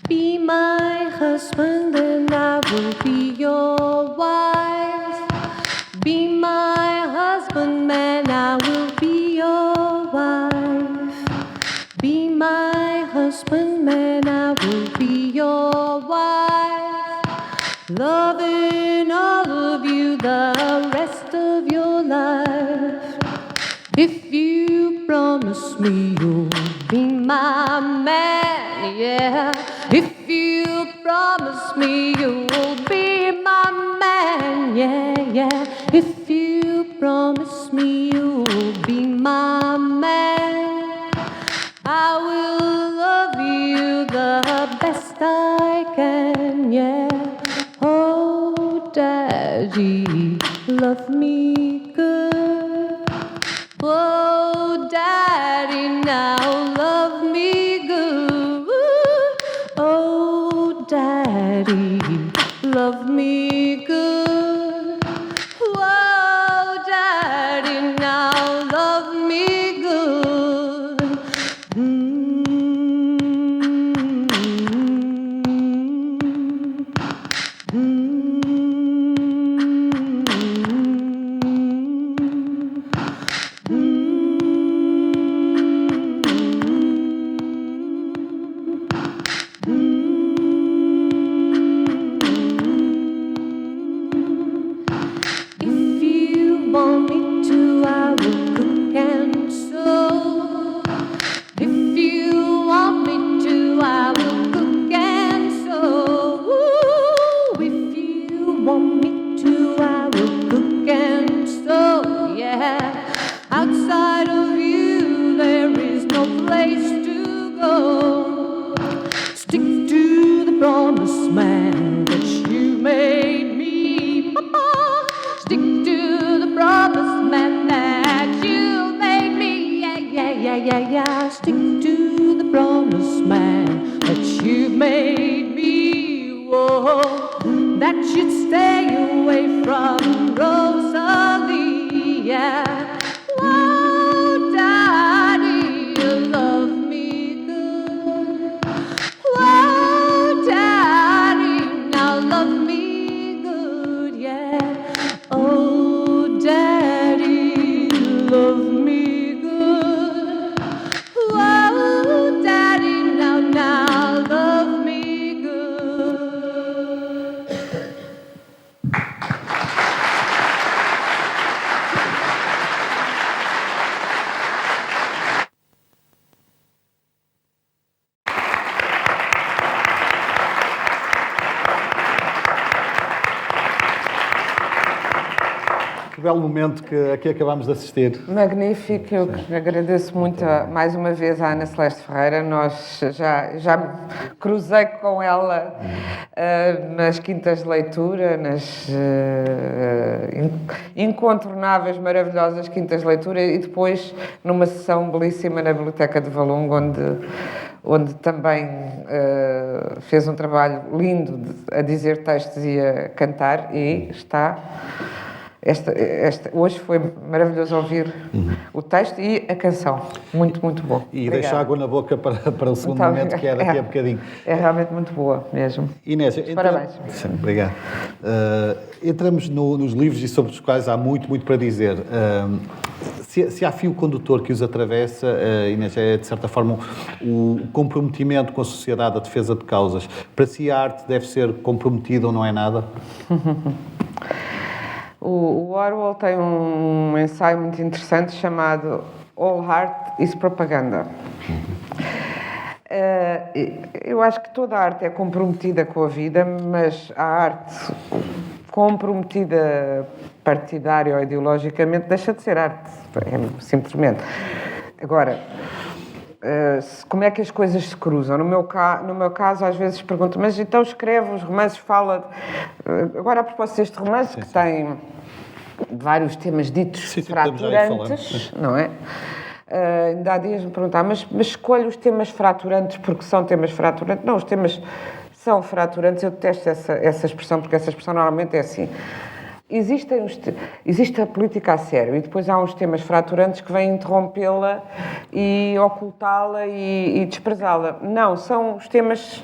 Be my husband and I will be your wife. Be my husband and I will be your wife. Be my husband and I will be your wife. Loving all of you the rest of your life. If you promise me you'll be my man, yeah. If you promise me you'll be my man, yeah, yeah. If you promise me you'll be my man, I will love you the best I can, yeah. Oh, Daddy, love me good. Oh, Daddy, now love me good. Oh, Daddy, love me good. Oh, Daddy, now love me good. If you want me to, I will cook and sew. If you want me to, I will cook and sew. Ooh, if you want me to, I will cook and sew. Yeah, outside of you, there is no place to go. Stick to the promised man that you made me, Papa. Stick to the promised man that you made me, yeah, yeah, yeah, yeah, yeah. Stick to the promised man that you made me, whoa. That should stay away from Rosalie, yeah. Whoa, Daddy, you love me good. Whoa, Daddy, now love me good, yeah. Oh, Daddy, love me good. Whoa, Daddy, now love me good. Que belo momento que aqui acabamos de assistir. Magnífico, eu agradeço muito mais uma vez à Ana Celeste Ferreira. Nós já cruzei com ela nas quintas de leitura, nas incontornáveis, maravilhosas quintas de leitura e depois numa sessão belíssima na Biblioteca de Valongo, onde também fez um trabalho lindo a dizer textos e a cantar, e está Hoje foi maravilhoso ouvir o texto e a canção. Muito, muito boa. E Obrigada. deixa água na boca para o segundo momento, que é daqui a bocadinho. É realmente muito boa mesmo. Inês, parabéns. Sim, obrigado. Entramos nos livros e sobre os quais há muito, muito para dizer. Se há fio condutor que os atravessa, Inês, é de certa forma o comprometimento com a sociedade, a defesa de causas. Para si a arte deve ser comprometida ou não é nada? O Orwell tem um ensaio muito interessante chamado All Art is Propaganda. Eu acho que toda a arte é comprometida com a vida, mas a arte comprometida partidária ou ideologicamente deixa de ser arte, simplesmente. Agora, como é que as coisas se cruzam? No meu caso, às vezes pergunto, mas então escreve os romances, fala... Agora, a propósito deste romance, que tem vários temas ditos fraturantes, não é? Ainda há dias me perguntaram, mas escolho os temas fraturantes porque são temas fraturantes? Não, os temas são fraturantes. Eu detesto essa expressão, porque essa expressão normalmente é assim. Existe a política a sério e depois há uns temas fraturantes que vêm interrompê-la e ocultá-la e desprezá-la. Não, são os temas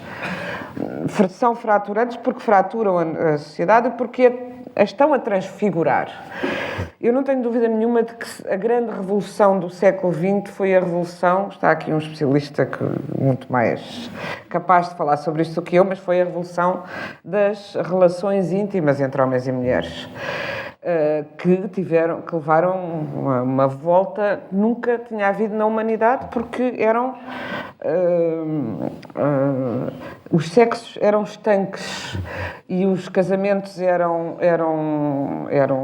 são fraturantes porque fraturam a sociedade e porque a estão a transfigurar. Eu não tenho dúvida nenhuma de que a grande revolução do século XX foi a revolução, está aqui um especialista muito mais capaz de falar sobre isto do que eu, mas foi a revolução das relações íntimas entre homens e mulheres, que levaram uma volta que nunca tinha havido na humanidade, porque eram os sexos eram estanques e os casamentos eram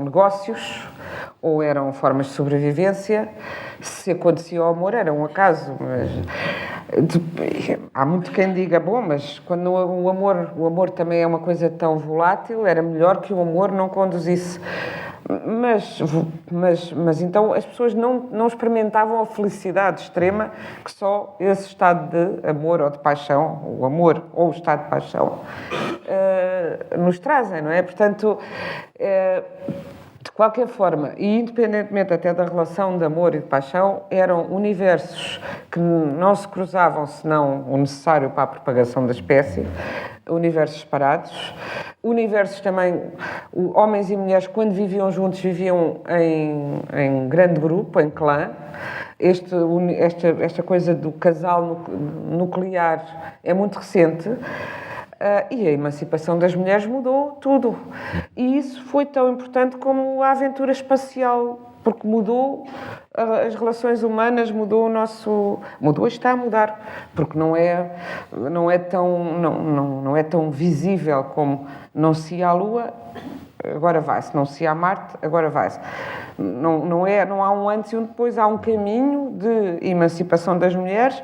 negócios ou eram formas de sobrevivência. Se acontecia o amor era um acaso, mas há muito quem diga, bom, mas quando o amor também é uma coisa tão volátil, era melhor que o amor não conduzisse. Mas então as pessoas não experimentavam a felicidade extrema que só esse estado de amor ou de paixão, o amor ou o estado de paixão, nos trazem, não é? Portanto, de qualquer forma, e independentemente até da relação de amor e de paixão, eram universos que não se cruzavam senão o necessário para a propagação da espécie, universos separados, universos também, homens e mulheres quando viviam juntos viviam em grande grupo, em clã. Esta coisa do casal nuclear é muito recente. E a emancipação das mulheres mudou tudo. E isso foi tão importante como a aventura espacial, porque mudou as relações humanas, mudou e está a mudar, porque não é tão visível como não se ia à Lua, agora vai-se, não se ia a Marte, agora vai-se. Não há um antes e um depois, há um caminho de emancipação das mulheres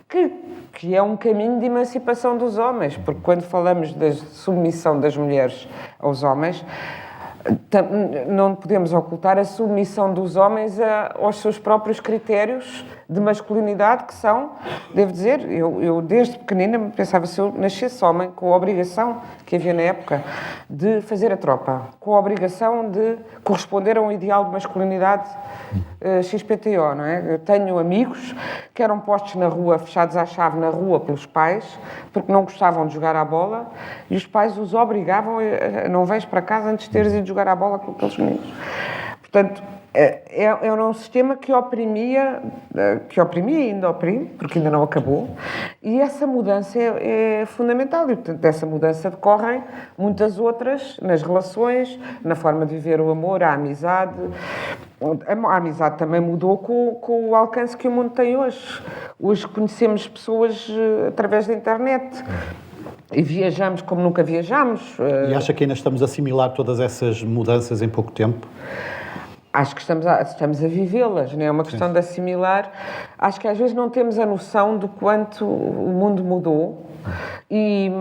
que é um caminho de emancipação dos homens, porque quando falamos da submissão das mulheres aos homens, não podemos ocultar a submissão dos homens aos seus próprios critérios de masculinidade, que são, devo dizer, eu desde pequenina pensava, se eu nascesse homem, com a obrigação que havia na época de fazer a tropa, com a obrigação de corresponder a um ideal de masculinidade XPTO, não é? Eu tenho amigos que eram postos na rua, fechados à chave na rua pelos pais, porque não gostavam de jogar à bola, e os pais os obrigavam a não vens para casa antes de teres ido jogar à bola com aqueles meninos. Portanto, era um sistema que oprimia e ainda oprime, porque ainda não acabou, e essa mudança é fundamental, e portanto dessa mudança decorrem muitas outras nas relações, na forma de viver o amor, a amizade. A amizade também mudou com o alcance que o mundo tem hoje. Hoje conhecemos pessoas através da internet. E viajamos como nunca viajamos. E acha que ainda estamos a assimilar todas essas mudanças em pouco tempo? Acho que estamos a vivê-las, não é uma questão de assimilar. Acho que às vezes não temos a noção do quanto o mundo mudou e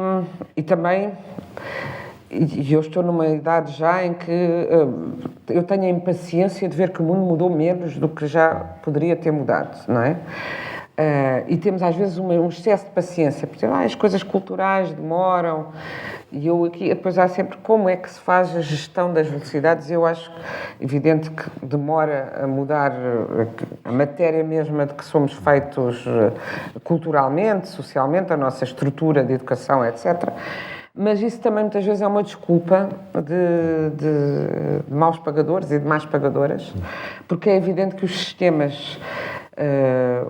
também... E eu estou numa idade já em que eu tenho a impaciência de ver que o mundo mudou menos do que já poderia ter mudado, não é? E temos às vezes um excesso de paciência, porque as coisas culturais demoram, e eu aqui, depois há sempre como é que se faz a gestão das velocidades. Eu acho evidente que demora a mudar a matéria mesma de que somos feitos culturalmente, socialmente, a nossa estrutura de educação, etc. Mas isso também muitas vezes é uma desculpa de maus pagadores e de más pagadoras, porque é evidente que os sistemas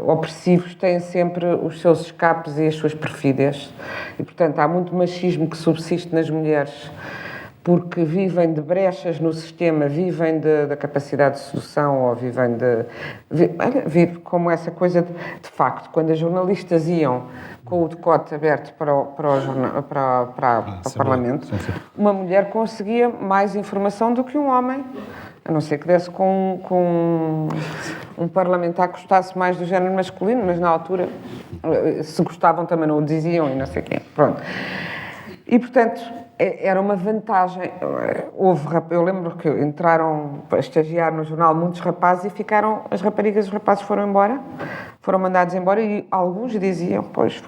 opressivos têm sempre os seus escapes e as suas perfídias. E, portanto, há muito machismo que subsiste nas mulheres porque vivem de brechas no sistema, vivem da capacidade de sedução ou vivem vive como essa coisa de facto, quando as jornalistas iam com o decote aberto para o Parlamento, uma mulher conseguia mais informação do que um homem, a não ser que desse com um parlamentar que gostasse mais do género masculino, mas na altura, se gostavam também não o diziam e não sei quem. Pronto. E, portanto, era uma vantagem. Eu lembro que entraram a estagiar no jornal muitos rapazes e ficaram, as raparigas e os rapazes foram embora, foram mandados embora e alguns diziam, pois,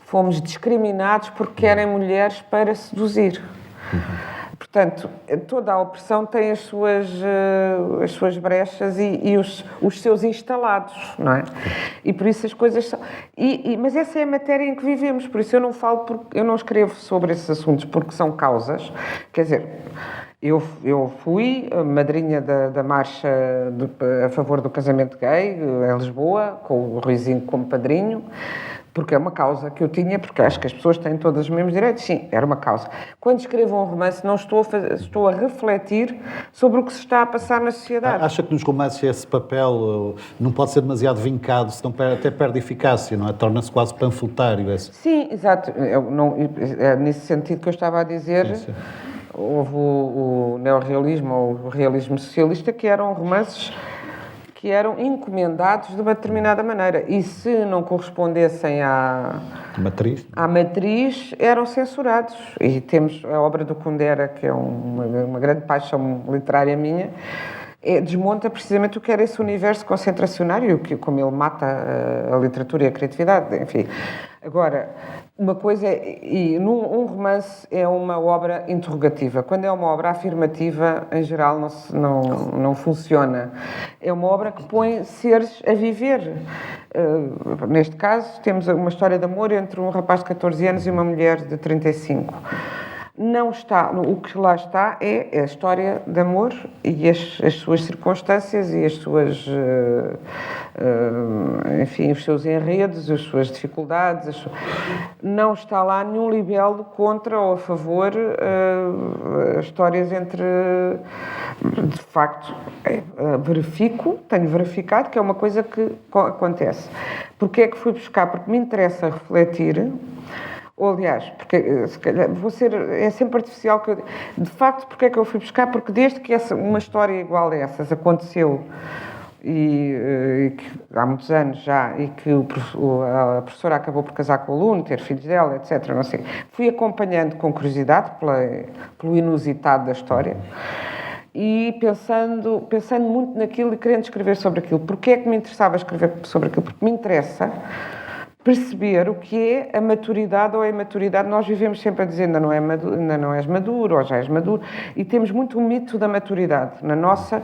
fomos discriminados porque querem mulheres para seduzir. Portanto, toda a opressão tem as suas brechas e os seus instalados, não é? E por isso as coisas são... Mas essa é a matéria em que vivemos, por isso eu não escrevo sobre esses assuntos porque são causas. Quer dizer, eu fui madrinha da marcha a favor do casamento gay em Lisboa, com o Ruizinho como padrinho, porque é uma causa que eu tinha, porque acho que as pessoas têm todos os mesmos direitos. Sim, era uma causa. Quando escrevo um romance, não estou a refletir sobre o que se está a passar na sociedade. Acha que nos romances esse papel não pode ser demasiado vincado, senão até perde eficácia, não é? Torna-se quase panfletário. Sim, exato. É nesse sentido que eu estava a dizer. Sim. Houve o neorrealismo ou o realismo socialista, que eram romances que eram encomendados de uma determinada maneira e se não correspondessem à matriz eram censurados. E temos a obra do Kundera, que é uma grande paixão literária minha, desmonta precisamente o que era esse universo concentracionário, como ele mata a literatura e a criatividade, enfim. Agora, uma coisa um romance é uma obra interrogativa. Quando é uma obra afirmativa, em geral, não funciona. É uma obra que põe seres a viver. Neste caso, temos uma história de amor entre um rapaz de 14 anos e uma mulher de 35. Não está, o que lá está é a história de amor e as suas circunstâncias e as suas, enfim, os seus enredos, as suas dificuldades. Não está lá nenhum libelo contra ou a favor histórias entre, de facto, tenho verificado que é uma coisa que acontece. Porquê é que fui buscar? Porque me interessa refletir. Ou, aliás, porque se calhar, é sempre artificial que de facto, porque é que eu fui buscar? Porque desde que uma história igual a essas aconteceu e que há muitos anos já, e que a professora acabou por casar com o aluno, ter filhos dela, etc. Não sei. Fui acompanhando com curiosidade pelo inusitado da história e pensando muito naquilo e querendo escrever sobre aquilo. Porquê é que me interessava escrever sobre aquilo? Porque me interessa perceber o que é a maturidade ou a imaturidade. Nós vivemos sempre a dizer ainda não és maduro ou já és maduro e temos muito o mito da maturidade na nossa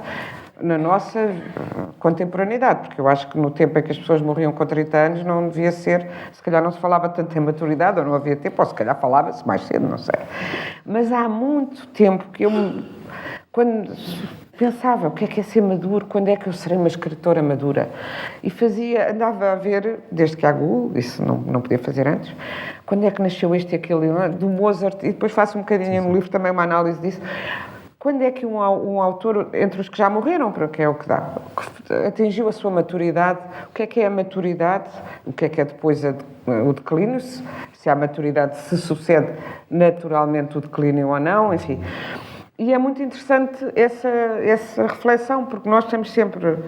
contemporaneidade, porque eu acho que no tempo em que as pessoas morriam com 30 anos não devia ser, se calhar não se falava tanto em maturidade ou não havia tempo, ou se calhar falava-se mais cedo, não sei. Mas há muito tempo que quando pensava o que é ser maduro, quando é que eu serei uma escritora madura, e andava a ver, desde que há Google, isso não podia fazer antes, quando é que nasceu este e aquele, do Mozart, e depois faço um bocadinho no livro também uma análise disso, quando é que um autor, entre os que já morreram, porque é o que dá, atingiu a sua maturidade, o que é a maturidade, o que é depois o declínio, se a maturidade se sucede naturalmente o declínio ou não, enfim. E é muito interessante essa reflexão, porque nós estamos sempre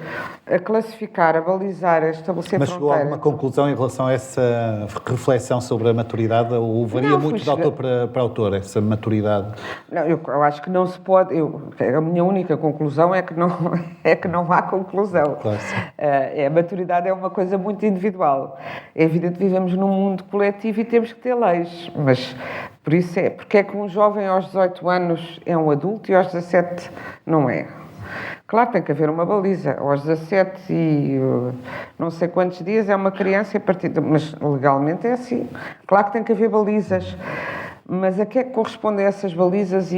a classificar, a balizar, a estabelecer Mas chegou a fronteiras. alguma conclusão em relação a essa reflexão sobre a maturidade? Ou varia Não, muito de autor para autor, essa maturidade? Não, eu acho que não se pode. A minha única conclusão é que não há conclusão. Claro, sim. A maturidade é uma coisa muito individual. É evidente que vivemos num mundo coletivo e temos que ter leis, mas por isso porque é que um jovem aos 18 anos é um adulto e aos 17 não é? Claro, tem que haver uma baliza. Aos 17 e não sei quantos dias é uma criança, mas legalmente é assim. Claro que tem que haver balizas. Mas a que é que correspondem essas balizas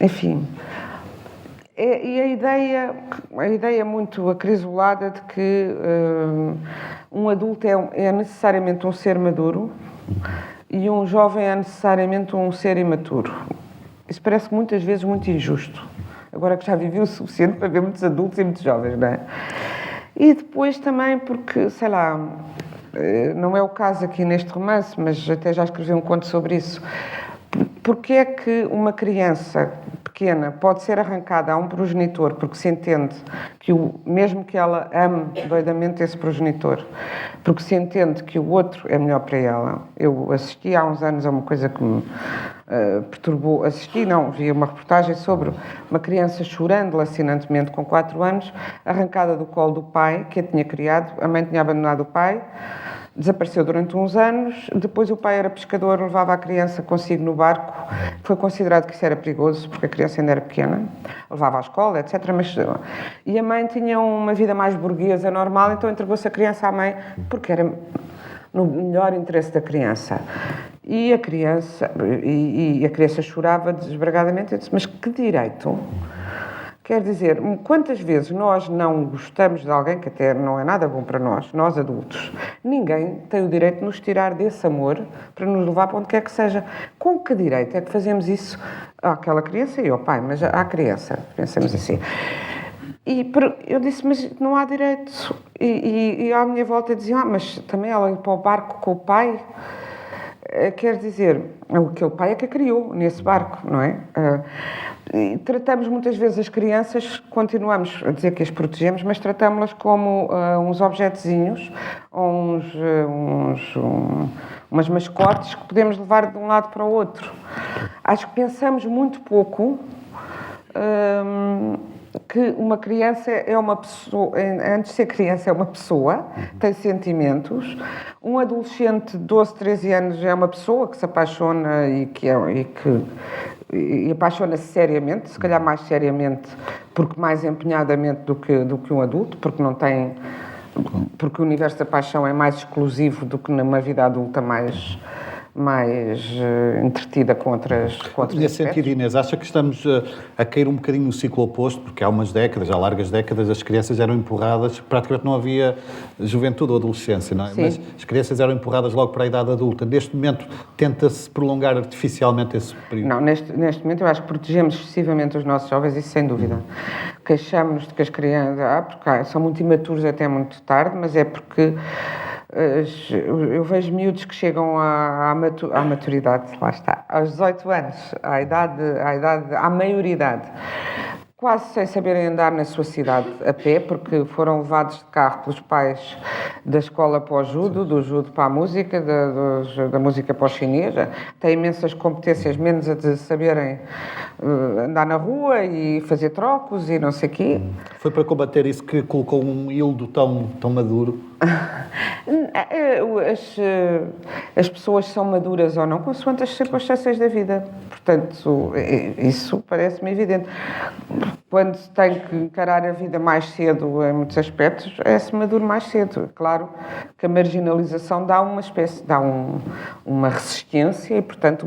enfim... E a ideia muito acrisolada de que um adulto é necessariamente um ser maduro e um jovem é necessariamente um ser imaturo. Isso parece muitas vezes muito injusto. Agora que já vivi o suficiente para ver muitos adultos e muitos jovens, não é? E depois também porque, sei lá, não é o caso aqui neste romance, mas até já escrevi um conto sobre isso. Porque é que uma criança pequena pode ser arrancada a um progenitor porque se entende que mesmo que ela ame doidamente esse progenitor, porque se entende que o outro é melhor para ela. Eu assisti há uns anos a uma coisa que me perturbou. Vi uma reportagem sobre uma criança chorando lacinantemente com 4 anos, arrancada do colo do pai que a tinha criado. A mãe tinha abandonado o pai. Desapareceu durante uns anos, depois o pai era pescador, levava a criança consigo no barco, foi considerado que isso era perigoso, porque a criança ainda era pequena, levava à escola, etc. E a mãe tinha uma vida mais burguesa, normal, então entregou-se a criança à mãe, porque era no melhor interesse da criança. E a criança chorava desbragadamente, eu disse, mas que direito? Quer dizer, quantas vezes nós não gostamos de alguém que até não é nada bom para nós adultos, ninguém tem o direito de nos tirar desse amor para nos levar para onde quer que seja. Com que direito é que fazemos isso àquela criança e ao pai, mas à criança, pensamos assim. E eu disse, mas não há direito. E à minha volta diziam, mas também ela ir para o barco com o pai. Quer dizer, aquele pai é que a criou nesse barco, não é? E tratamos muitas vezes as crianças, continuamos a dizer que as protegemos, mas tratamos-las como uns objetozinhos, umas mascotes que podemos levar de um lado para o outro. Acho que pensamos muito pouco que uma criança é uma pessoa, antes de ser criança é uma pessoa, tem sentimentos. Um adolescente de 12, 13 anos é uma pessoa que se apaixona e apaixona-se seriamente, se calhar mais seriamente, porque mais empenhadamente do que um adulto, porque o universo da paixão é mais exclusivo do que numa vida adulta mais entretida com outras Nesse sentido, Inês, acha que estamos a cair um bocadinho no ciclo oposto, porque há umas décadas, há largas décadas, as crianças eram empurradas, praticamente não havia juventude ou adolescência, não é? Sim. Mas as crianças eram empurradas logo para a idade adulta. Neste momento, tenta-se prolongar artificialmente esse período? Não, neste momento eu acho que protegemos excessivamente os nossos jovens, isso sem dúvida. Queixamos de que as crianças, porque são muito imaturos até muito tarde, mas é porque eu vejo miúdos que chegam à maturidade, lá está, aos 18 anos, à maioridade, quase sem saberem andar na sua cidade a pé, porque foram levados de carro pelos pais da escola para o judo, do judo para a música, da música para o chinês. Têm imensas competências, menos a de saberem andar na rua e fazer trocos e não sei o quê. Foi para combater isso que colocou um Hildo tão maduro? As pessoas são maduras ou não, consoante as circunstâncias da vida. Portanto, isso parece-me evidente. Quando se tem que encarar a vida mais cedo, em muitos aspectos, é-se maduro mais cedo. Claro que a marginalização dá uma resistência e, portanto,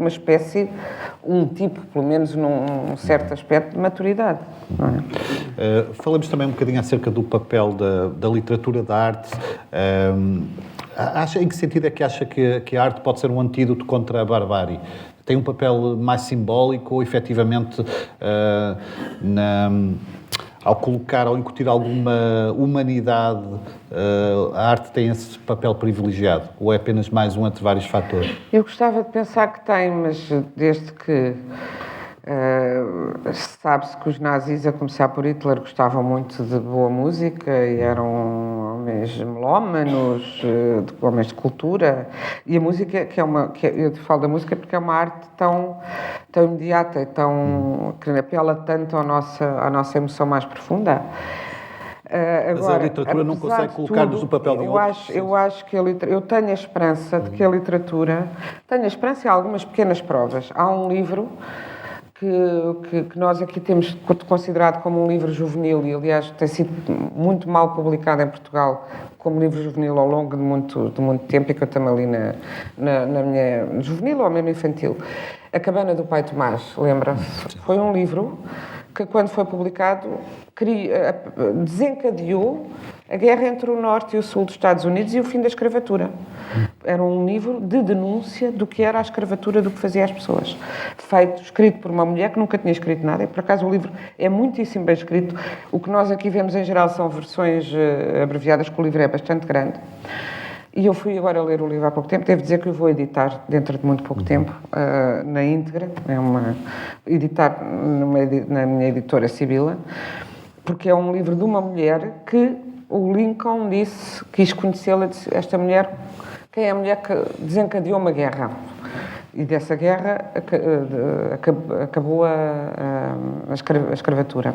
um tipo, pelo menos num certo aspecto, de maturidade. Não é? Falamos também um bocadinho acerca do papel da literatura, da arte. Em que sentido é que acha que a arte pode ser um antídoto contra a barbárie? Tem um papel mais simbólico ou, efetivamente, ao colocar, ao incutir alguma humanidade, a arte tem esse papel privilegiado? Ou é apenas mais um entre vários fatores? Eu gostava de pensar que tem, mas desde que sabe-se que os nazis, a começar por Hitler, gostavam muito de boa música e eram homens melómanos, homens de cultura. E a música, eu falo da música porque é uma arte tão imediata, que apela tanto à nossa emoção mais profunda. Mas a literatura não consegue colocar-nos no papel de outros? Eu acho que eu tenho a esperança de que a literatura... Tenho a esperança e algumas pequenas provas. Há um livro que nós aqui temos considerado como um livro juvenil e, aliás, tem sido muito mal publicado em Portugal como livro juvenil ao longo de muito tempo, e que eu também li na minha juvenil ou mesmo infantil. A Cabana do Pai Tomás, lembra-se? Foi um livro que, quando foi publicado, desencadeou a guerra entre o Norte e o Sul dos Estados Unidos e o fim da escravatura. Era um livro de denúncia do que era a escravatura, do que fazia as pessoas. Escrito por uma mulher que nunca tinha escrito nada, e por acaso o livro é muitíssimo bem escrito. O que nós aqui vemos em geral são versões abreviadas, que o livro é bastante grande. E eu fui agora ler o livro há pouco tempo, devo dizer que eu vou editar dentro de muito pouco tempo, na íntegra, editar na minha editora Sibila, porque é um livro de uma mulher que o Lincoln quis conhecê-la, disse, esta mulher, quem é a mulher que desencadeou uma guerra? E dessa guerra acabou a escravatura.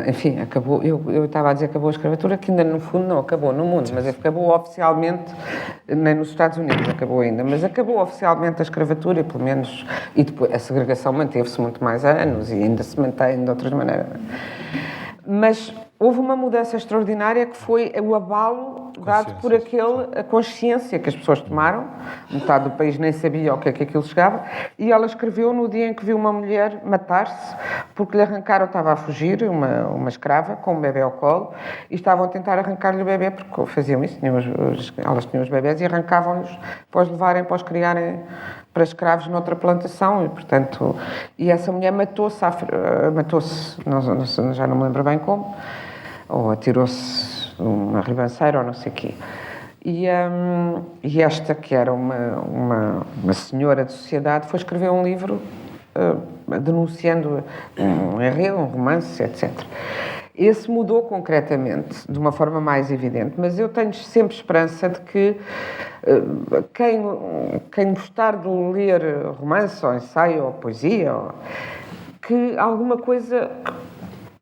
Enfim, acabou. Eu estava a dizer que acabou a escravatura, que ainda no fundo não acabou no mundo, mas acabou oficialmente, nem nos Estados Unidos acabou ainda, mas acabou oficialmente a escravatura, e pelo menos, e depois a segregação manteve-se muito mais anos e ainda se mantém de outras maneiras. Mas houve uma mudança extraordinária que foi o abalo dado por a consciência que as pessoas tomaram. Metade do país nem sabia ao que é que aquilo chegava, e ela escreveu no dia em que viu uma mulher matar-se porque lhe arrancaram, estava a fugir, uma escrava com um bebê ao colo, e estavam a tentar arrancar-lhe o bebê, porque faziam isso, elas tinham os bebés e arrancavam-lhes para os levarem, para os criarem para escravos noutra plantação, e portanto, essa mulher matou-se, já não me lembro bem como, ou atirou-se uma ribanceira ou não sei o quê. E esta, que era uma senhora de sociedade, foi escrever um livro denunciando um enredo, um romance, etc. Esse mudou concretamente, de uma forma mais evidente, mas eu tenho sempre esperança de que quem gostar de ler romance, ou ensaio, ou poesia, que alguma coisa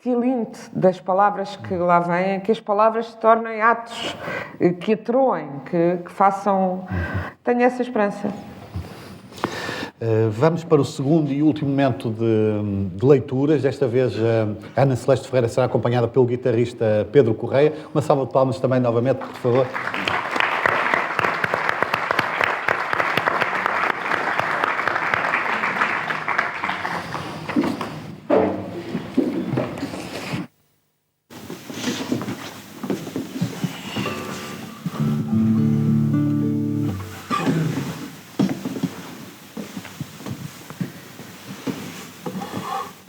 tilinte das palavras que lá vêm, que as palavras se tornem atos, que atroem, que façam... Tenho essa esperança. Vamos para o segundo e último momento de leituras. Desta vez, a Ana Celeste Ferreira será acompanhada pelo guitarrista Pedro Correia. Uma salva de palmas também, novamente, por favor.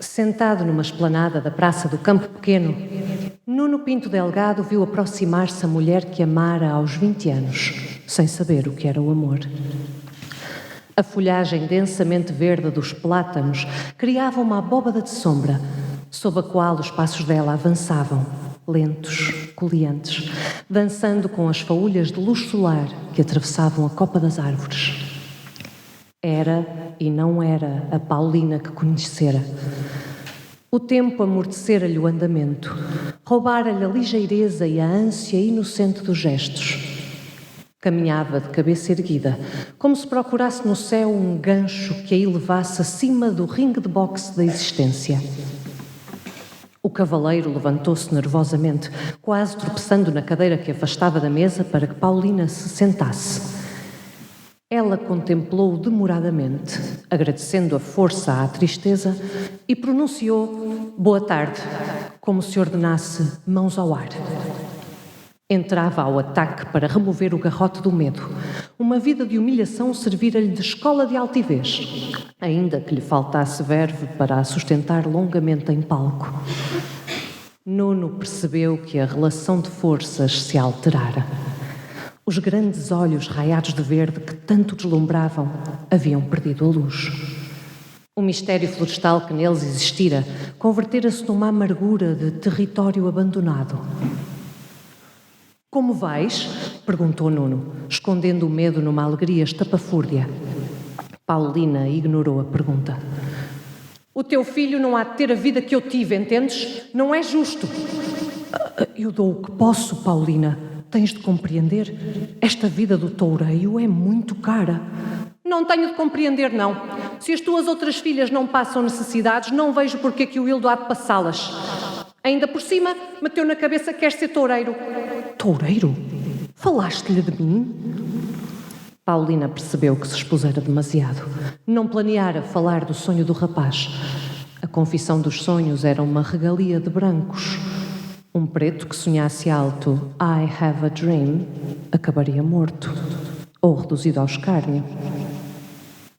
Sentado numa esplanada da Praça do Campo Pequeno, Nuno Pinto Delgado viu aproximar-se a mulher que amara aos 20 anos, sem saber o que era o amor. A folhagem densamente verde dos plátanos criava uma abóbada de sombra, sob a qual os passos dela avançavam, lentos, coleantes, dançando com as faúlhas de luz solar que atravessavam a copa das árvores. Era e não era a Paulina que conhecera. O tempo amortecera-lhe o andamento, roubara-lhe a ligeireza e a ânsia inocente dos gestos. Caminhava de cabeça erguida, como se procurasse no céu um gancho que a elevasse acima do ringue de boxe da existência. O cavaleiro levantou-se nervosamente, quase tropeçando na cadeira que afastava da mesa para que Paulina se sentasse. Ela contemplou-o demoradamente, agradecendo a força à tristeza, e pronunciou "boa tarde", como se ordenasse mãos ao ar. Entrava ao ataque para remover o garrote do medo. Uma vida de humilhação servira-lhe de escola de altivez, ainda que lhe faltasse verve para a sustentar longamente em palco. Nuno percebeu que a relação de forças se alterara. Os grandes olhos raiados de verde que tanto deslumbravam haviam perdido a luz. O mistério florestal que neles existira convertera-se numa amargura de território abandonado. Como vais? Perguntou Nuno, escondendo o medo numa alegria estapafúrdia. Paulina ignorou a pergunta. O teu filho não há de ter a vida que eu tive, entendes? Não é justo. Eu dou o que posso, Paulina. Tens de compreender. Esta vida do toureiro é muito cara. Não tenho de compreender, não. Se as tuas outras filhas não passam necessidades, não vejo porque que o Hildo há de passá-las. Ainda por cima, meteu na cabeça que quer ser toureiro. Toureiro? Falaste-lhe de mim? Paulina percebeu que se expusera demasiado. Não planeara falar do sonho do rapaz. A confissão dos sonhos era uma regalia de brancos. Um preto que sonhasse alto I have a dream acabaria morto ou reduzido ao escárnio.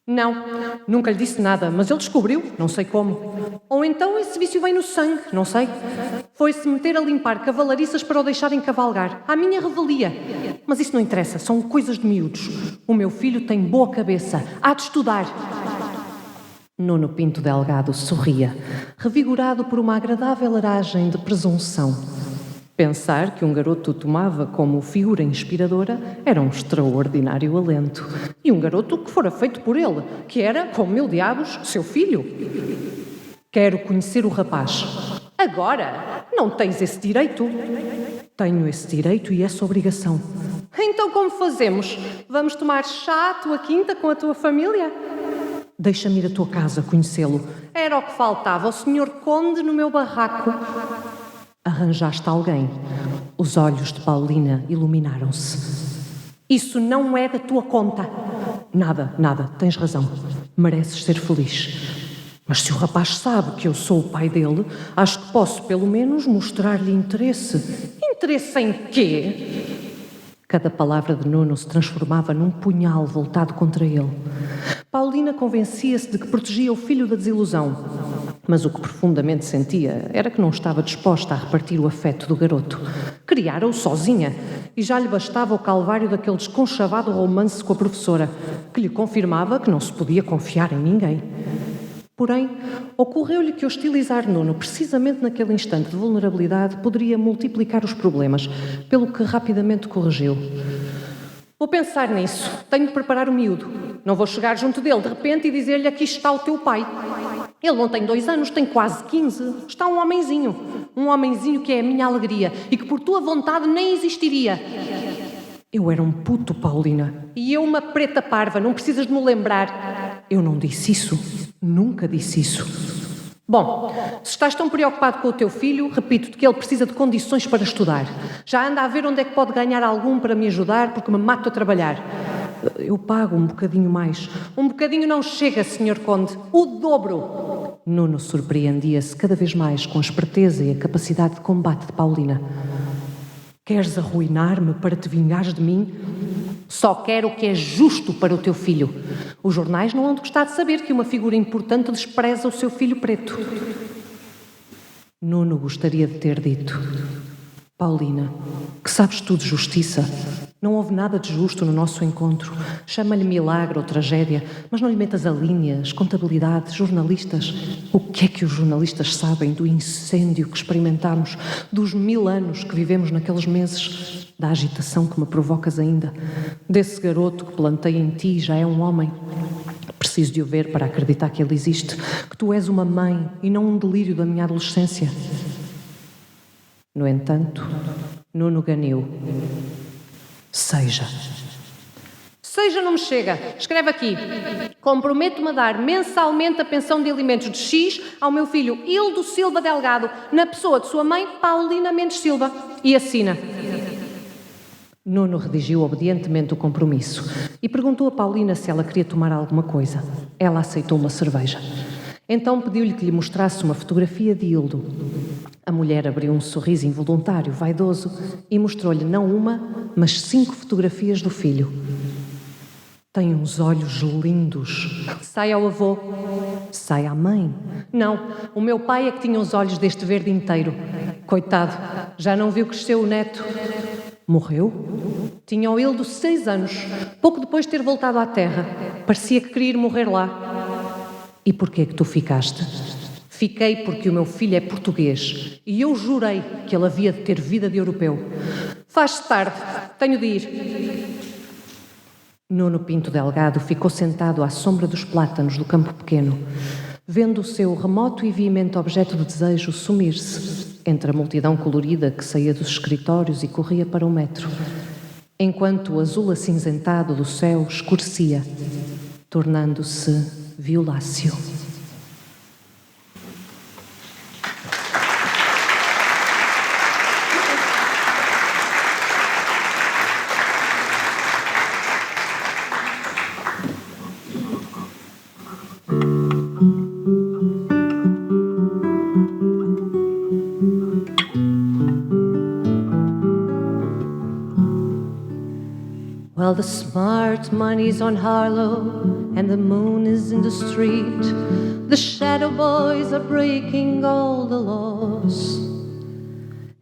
Não, nunca lhe disse nada, mas ele descobriu, não sei como. Ou então esse vício vem no sangue, não sei. Foi-se meter a limpar cavalariças para o deixarem cavalgar, à minha revelia. Mas isso não interessa, são coisas de miúdos. O meu filho tem boa cabeça, há de estudar. Nuno Pinto Delgado sorria, revigorado por uma agradável aragem de presunção. Pensar que um garoto o tomava como figura inspiradora era um extraordinário alento. E um garoto que fora feito por ele, que era, como mil diabos, seu filho. Quero conhecer o rapaz. Agora? Não tens esse direito? Tenho esse direito e essa obrigação. Então como fazemos? Vamos tomar chá à tua quinta com a tua família? Deixa-me ir à tua casa conhecê-lo. Era o que faltava, o senhor conde no meu barraco. Arranjaste alguém. Os olhos de Paulina iluminaram-se. Isso não é da tua conta. Nada, tens razão. Mereces ser feliz. Mas se o rapaz sabe que eu sou o pai dele, acho que posso pelo menos mostrar-lhe interesse. Interesse em quê? Cada palavra de Nuno se transformava num punhal voltado contra ele. Paulina convencia-se de que protegia o filho da desilusão. Mas o que profundamente sentia era que não estava disposta a repartir o afeto do garoto. Criara-o sozinha e já lhe bastava o calvário daquele desconchavado romance com a professora, que lhe confirmava que não se podia confiar em ninguém. Porém, ocorreu-lhe que hostilizar Nuno precisamente naquele instante de vulnerabilidade poderia multiplicar os problemas, pelo que rapidamente corrigiu. Vou pensar nisso. Tenho de preparar o miúdo. Não vou chegar junto dele de repente e dizer-lhe aqui está o teu pai. Ele não tem 2 anos, tem quase 15. Está um homenzinho. Um homenzinho que é a minha alegria e que por tua vontade nem existiria. Eu era um puto, Paulina. E eu uma preta parva, não precisas de me lembrar. Eu não disse isso. Nunca disse isso. Bom, se estás tão preocupado com o teu filho, repito-te que ele precisa de condições para estudar. Já anda a ver onde é que pode ganhar algum para me ajudar, porque me mato a trabalhar. Eu pago um bocadinho mais. Um bocadinho não chega, Sr. Conde. O dobro. Nuno surpreendia-se cada vez mais com a esperteza e a capacidade de combate de Paulina. Queres arruinar-me para te vingares de mim? Só quero o que é justo para o teu filho. Os jornais não hão de gostar de saber que uma figura importante despreza o seu filho preto. Nuno gostaria de ter dito: Paulina, que sabes tu de justiça? Não houve nada de justo no nosso encontro. Chama-lhe milagre ou tragédia, mas não lhe metas a linhas, contabilidade, jornalistas. O que é que os jornalistas sabem do incêndio que experimentámos, dos 1000 anos que vivemos naqueles meses, da agitação que me provocas ainda, desse garoto que plantei em ti já é um homem? Preciso de o ver para acreditar que ele existe, que tu és uma mãe e não um delírio da minha adolescência. No entanto, Nuno ganiu. Seja não me chega. Escreve aqui. Comprometo-me a dar mensalmente a pensão de alimentos de X ao meu filho Hildo Silva Delgado, na pessoa de sua mãe, Paulina Mendes Silva. E assina. Nuno redigiu obedientemente o compromisso e perguntou a Paulina se ela queria tomar alguma coisa. Ela aceitou uma cerveja. Então pediu-lhe que lhe mostrasse uma fotografia de Hildo. A mulher abriu um sorriso involuntário, vaidoso, e mostrou-lhe não uma, mas 5 fotografias do filho. Tem uns olhos lindos. Sai ao avô. Sai à mãe. Não, o meu pai é que tinha os olhos deste verde inteiro. Coitado, já não viu crescer o neto. Morreu? Tinha o Hildo 6 anos, pouco depois de ter voltado à terra. Parecia que queria ir morrer lá. E porquê que tu ficaste? Fiquei porque o meu filho é português e eu jurei que ele havia de ter vida de europeu. Faz-se tarde, tenho de ir. Nuno Pinto Delgado ficou sentado à sombra dos plátanos do campo pequeno, vendo o seu remoto e veemente objeto de desejo sumir-se entre a multidão colorida que saía dos escritórios e corria para o metro, enquanto o azul acinzentado do céu escurecia, tornando-se violáceo. Well, the smart money's on Harlow and the moon is in the street. The shadow boys are breaking all the laws.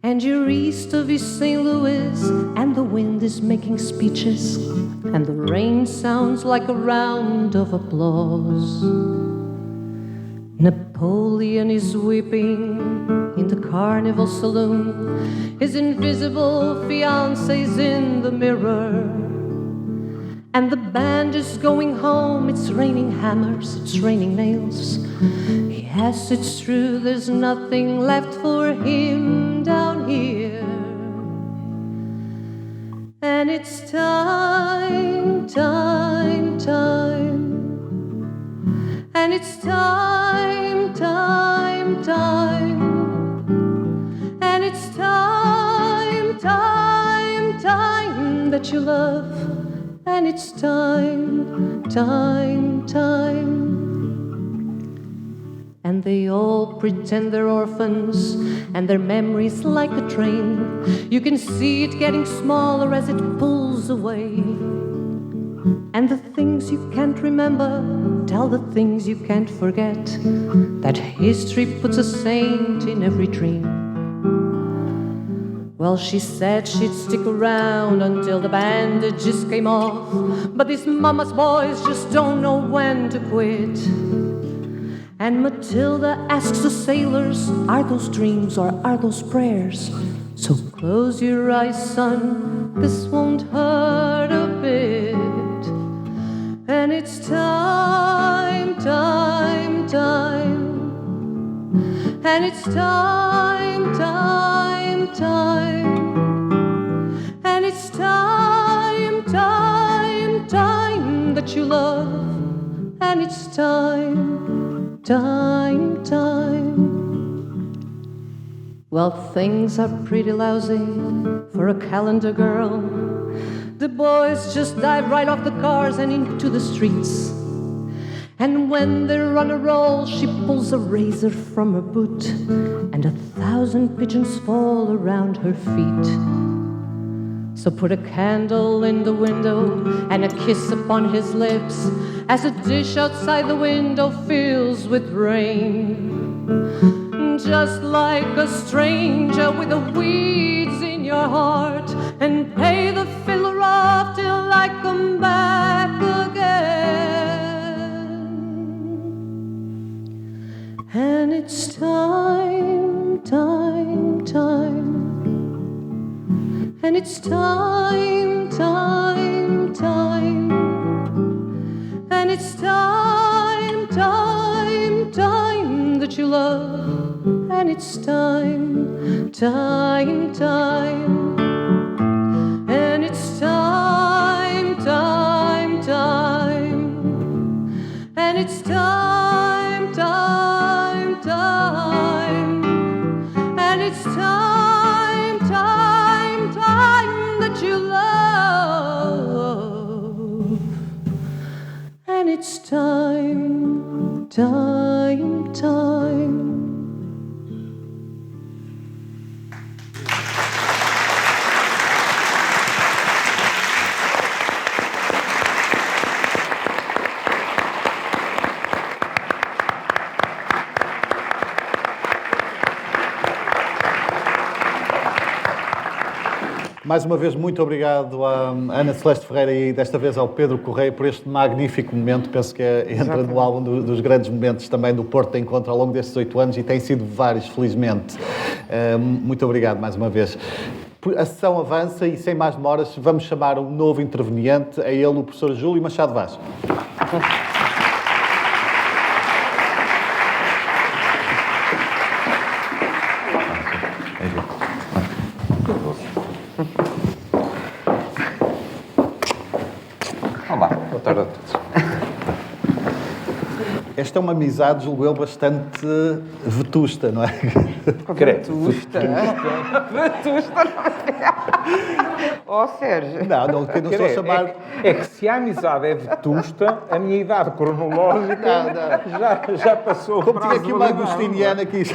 And you're east of East St. Louis and the wind is making speeches and the rain sounds like a round of applause. Napoleon is weeping in the carnival saloon. His invisible fiancé's in the mirror. And the band is going home, it's raining hammers, it's raining nails. Yes, it's true, there's nothing left for him down here. And it's time, time, time. And it's time, time, time. And it's time, time, time that you love. And it's time, time, time. And they all pretend they're orphans, and their memories like a train. You can see it getting smaller as it pulls away. And the things you can't remember tell the things you can't forget. That history puts a saint in every dream. Well, she said she'd stick around until the bandages came off. But these mama's boys just don't know when to quit. And Matilda asks the sailors, are those dreams or are those prayers? So close your eyes, son, this won't hurt a bit. And it's time, time, time. And it's time, time, time. And it's time, time, time that you love. And it's time, time, time. Well, things are pretty lousy for a calendar girl. The boys just dive right off the cars and into the streets. And when they're on a roll, she pulls a razor from her boot, and 1,000 pigeons fall around her feet. So put a candle in the window and a kiss upon his lips, as a dish outside the window fills with rain. Just like a stranger with the weeds in your heart, and pay the fiddler off till I come back again. And it's time, time, time. And it's time, time, time. And it's time, time, time that you love. And it's time, time, time. And it's time, time, time. And it's time, time, time. And it's time, time, time that you love. And it's time, time, time. Mais uma vez, muito obrigado à Ana Celeste Ferreira e desta vez ao Pedro Correia por este magnífico momento. Penso que entra no álbum dos grandes momentos também do Porto de Encontro ao longo destes 8 anos e tem sido vários, felizmente. Muito obrigado mais uma vez. A sessão avança e, sem mais demoras, vamos chamar um novo interveniente, a ele o professor Júlio Machado Vaz. Olá, boa tarde a todos. Esta é uma amizade, julgo eu, bastante vetusta, não é? Vetusta. Vetusta não é? Ó, Sérgio. Não estou a chamar... É que se a amizade é vetusta, a minha idade cronológica já passou. Como tinha aqui uma agostiniana que isto...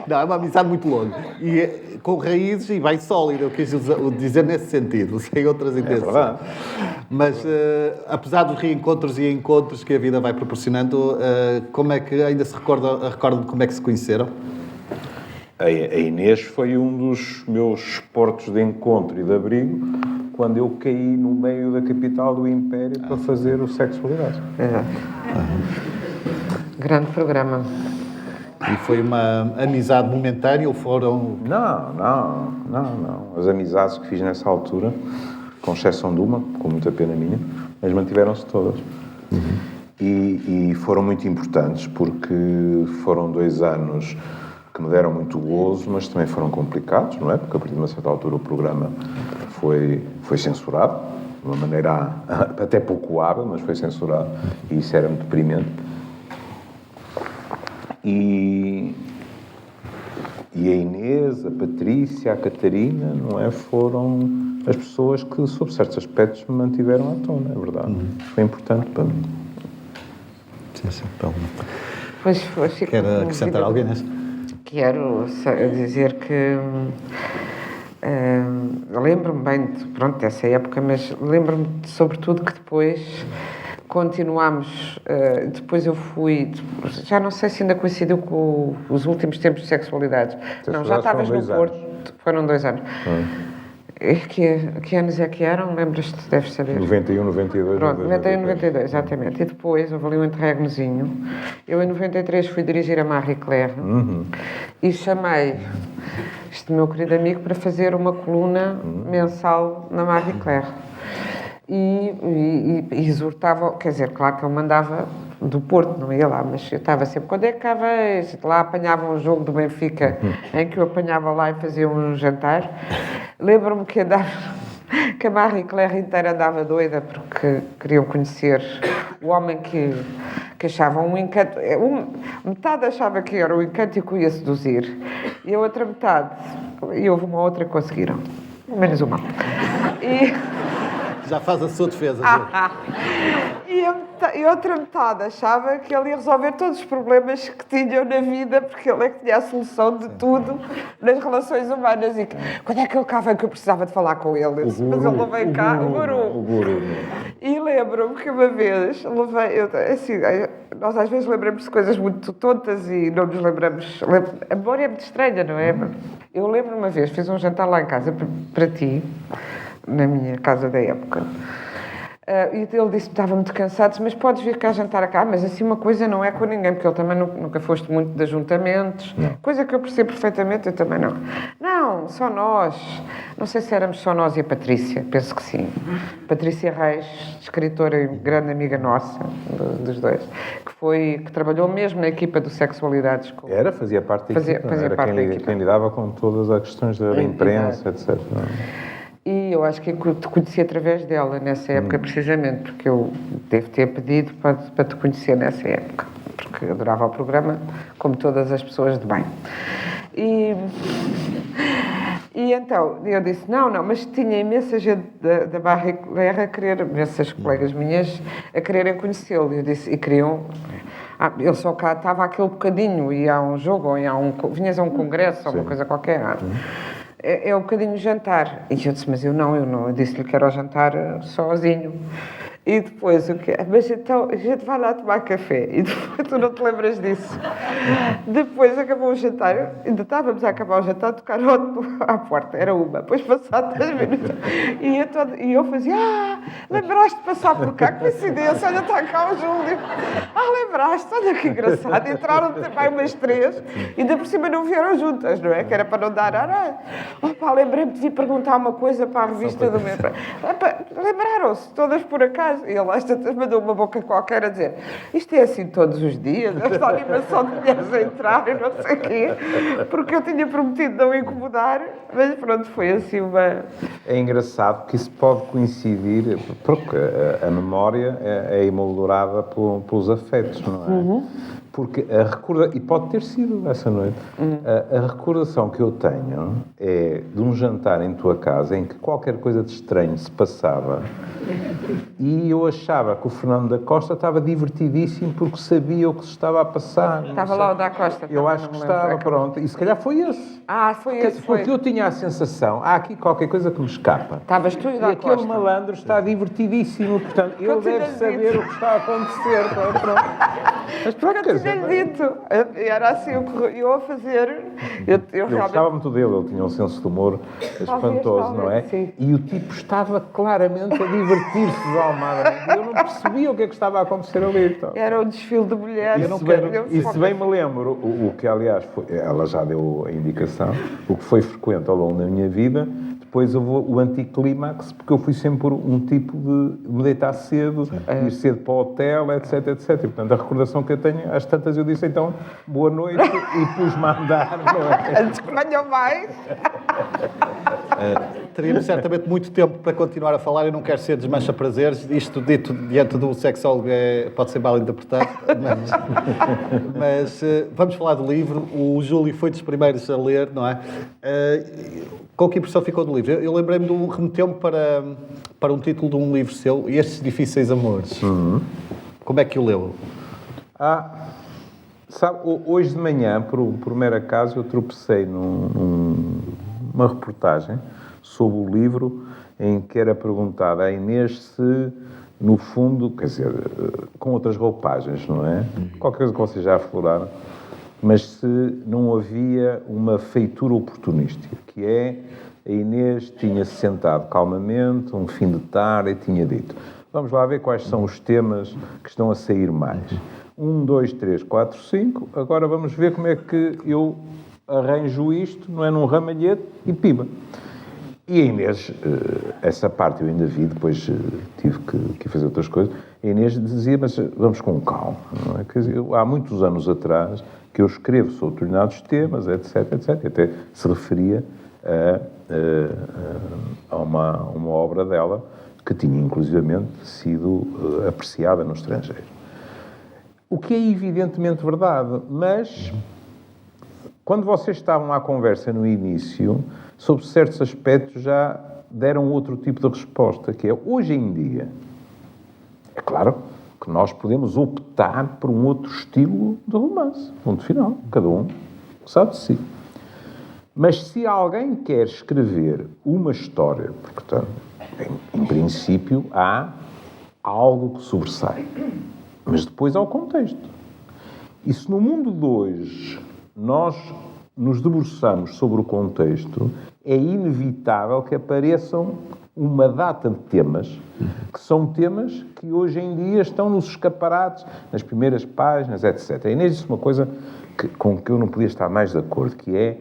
Não, é uma amizade muito longa. E com raízes e bem sólida, eu quis dizer nesse sentido, sem outras intenções. É verdade. Mas, apesar dos reencontros e encontros que a vida vai proporcionando, como é que ainda se recorda de como é que se conheceram? A Inês foi um dos meus portos de encontro e de abrigo quando eu caí no meio da capital do Império para fazer o Sexualidade. Grande programa. E foi uma amizade momentânea ou foram... Não. As amizades que fiz nessa altura, com exceção de uma, com muita pena minha, mas mantiveram-se todas. E foram muito importantes porque foram 2 anos que me deram muito gozo, mas também foram complicados, não é? Porque a partir de uma certa altura o programa foi censurado, de uma maneira até pouco hábil, mas foi censurado, e isso era muito deprimente. E a Inês, a Patrícia, a Catarina, não é? Foram as pessoas que, sob certos aspectos, me mantiveram à tona, é verdade. Foi importante para mim. Sim, Paulo. Pois, Quer acrescentar alguém nessa? Quero dizer que lembro-me bem dessa época, mas lembro-me sobretudo que depois continuámos, depois eu fui, já não sei se ainda coincidiu com os últimos tempos de Sexualidades. Não, já estavas no Porto, foram 2 anos. Que anos é que eram? Lembras-te? Deves saber. 91, 92. Pronto, 91, 92, exatamente. E depois houve ali um interregnozinho. Eu, em 93, fui dirigir a Marie Claire e chamei este meu querido amigo para fazer uma coluna mensal na Marie Claire. E exortava, quer dizer, claro que ele mandava do Porto, não ia lá, mas eu estava sempre, quando é que cá vais? Lá apanhava um jogo do Benfica em que eu apanhava lá e fazia um jantar. Lembro-me que a Marie Claire inteira andava doida porque queriam conhecer o homem que achava um encanto. Metade achava que era um encanto e que o ia seduzir. E a outra metade, e houve uma outra que conseguiram. Menos uma. Já faz a sua defesa. E a outra metade achava que ele ia resolver todos os problemas que tinham na vida, porque ele é que tinha a solução de tudo nas relações humanas. E quando é que ele cá veio que eu precisava de falar com ele? Mas ele não veio cá, o guru. E lembro-me que uma vez, nós às vezes lembramos de coisas muito tontas e não nos lembramos. A memória é muito estranha, não é? Eu lembro uma vez, fiz um jantar lá em casa para ti, na minha casa da época. E ele disse que estava muito cansado, mas podes vir cá jantar cá, mas assim uma coisa não é com ninguém, porque ele também nunca foste muito de ajuntamentos, coisa que eu percebo perfeitamente, eu também não. Não, só nós. Não sei se éramos só nós e a Patrícia, penso que sim. Patrícia Reis, escritora e grande amiga nossa, dos dois, que trabalhou mesmo na equipa do Sexualidades. Fazia parte da equipa. Fazia parte da equipa. Quem lidava com todas as questões da imprensa, etc. E eu acho que te conheci através dela nessa época, precisamente, porque eu devo ter pedido para te conhecer nessa época, porque eu adorava o programa, como todas as pessoas de bem. E então eu disse, não, mas tinha imensa gente da Marie Claire a querer, imensas colegas minhas, a quererem conhecê-lo, e queriam... ele só cá estava aquele bocadinho, ia a um jogo, ou vinhas a um congresso, ou uma coisa qualquer. É um bocadinho jantar. E eu disse, mas eu não. Eu disse-lhe que era o jantar sozinho. E depois o quê? Mas então a gente vai lá tomar café. E depois tu não te lembras disso. Depois acabou o jantar, ainda estávamos a acabar o jantar, tocaram à porta, era uma. Depois passaram 10 minutos. E eu fazia, lembraste de passar por cá? Que coincidência, olha, está cá o Júlio. Lembraste, olha que engraçado. Entraram também umas 3, e ainda por cima não vieram juntas, não é? Que era para não dar. Lembrei-me de vir perguntar uma coisa para a revista do meu. Lembraram-se, todas por acaso. E ele às tantas mandou uma boca qualquer a dizer: isto é assim todos os dias, esta animação de mulheres a entrar e não sei o quê, porque eu tinha prometido não incomodar, mas pronto, foi assim uma. É engraçado que isso pode coincidir, porque a memória é emoldurada pelos afetos, não é? Porque e pode ter sido essa noite, a recordação que eu tenho é de um jantar em tua casa em que qualquer coisa de estranho se passava e eu achava que o Fernando da Costa estava divertidíssimo porque sabia o que se estava a passar. Estava lá o da Costa. Eu acho que estava, pronto. E se calhar foi esse. Foi esse. Porque eu tinha a sensação, há aqui qualquer coisa que me escapa. Estavas tu e o da Costa. E aquele malandro está divertidíssimo, portanto, ele deve saber o que está a acontecer. Pronto. Mas pronto, quer dizer, dito. Era assim, eu a fazer. Eu realmente gostava muito dele, ele tinha um senso de humor espantoso, não é? Sim. E o tipo estava claramente a divertir-se desalmadamente. Eu não percebia o que é que estava a acontecer ali. Então. Era um desfile de mulheres. E se bem me lembro, o que aliás, ela já deu a indicação, o que foi frequente ao longo da minha vida, depois houve o anticlímax, porque eu fui sempre um tipo de me deitar cedo, ir cedo para o hotel, etc, etc. E, portanto, a recordação que eu tenho, às tantas eu disse, então, boa noite, e pus-me a andar, não é? Antes que venham mais. Teríamos certamente muito tempo para continuar a falar. Eu não quero ser desmancha-prazeres. Isto dito diante do sexólogo pode ser mal interpretado. Mas vamos falar do livro. O Júlio foi dos primeiros a ler, não é? Qual que impressão ficou do livro? Eu lembrei-me remeteu-me para um título de um livro seu, Estes Difíceis Amores. Como é que o leu? Sabe, hoje de manhã, por mero acaso, eu tropecei numa reportagem sobre o livro em que era perguntada a Inês se, no fundo, quer dizer, com outras roupagens, não é? Qualquer coisa que vocês já afloraram, mas se não havia uma feitura oportunística, que é, a Inês tinha-se sentado calmamente, um fim de tarde, e tinha dito: vamos lá ver quais são os temas que estão a sair mais. 1, 2, 3, 4, 5, agora vamos ver como é que eu arranjo isto, não é, num ramalhete, e pimba. E a Inês, essa parte eu ainda vi, depois tive que fazer outras coisas, a Inês dizia, mas vamos com calma, não é? Quer dizer, há muitos anos atrás que eu escrevo sobre determinados temas, etc, etc, até se referia a uma obra dela que tinha, inclusivamente, sido apreciada no estrangeiro. O que é evidentemente verdade, mas quando vocês estavam à conversa no início, sobre certos aspectos já deram outro tipo de resposta, que é, hoje em dia, é claro que nós podemos optar por um outro estilo de romance, ponto final, cada um sabe de si. Mas se alguém quer escrever uma história, portanto, em princípio há algo que sobressai, mas depois há o contexto. E se no mundo de hoje nós nos debruçamos sobre o contexto, é inevitável que apareçam uma data de temas, que são temas que hoje em dia estão nos escaparates, nas primeiras páginas, etc. A Inês disse uma coisa com que eu não podia estar mais de acordo, que é,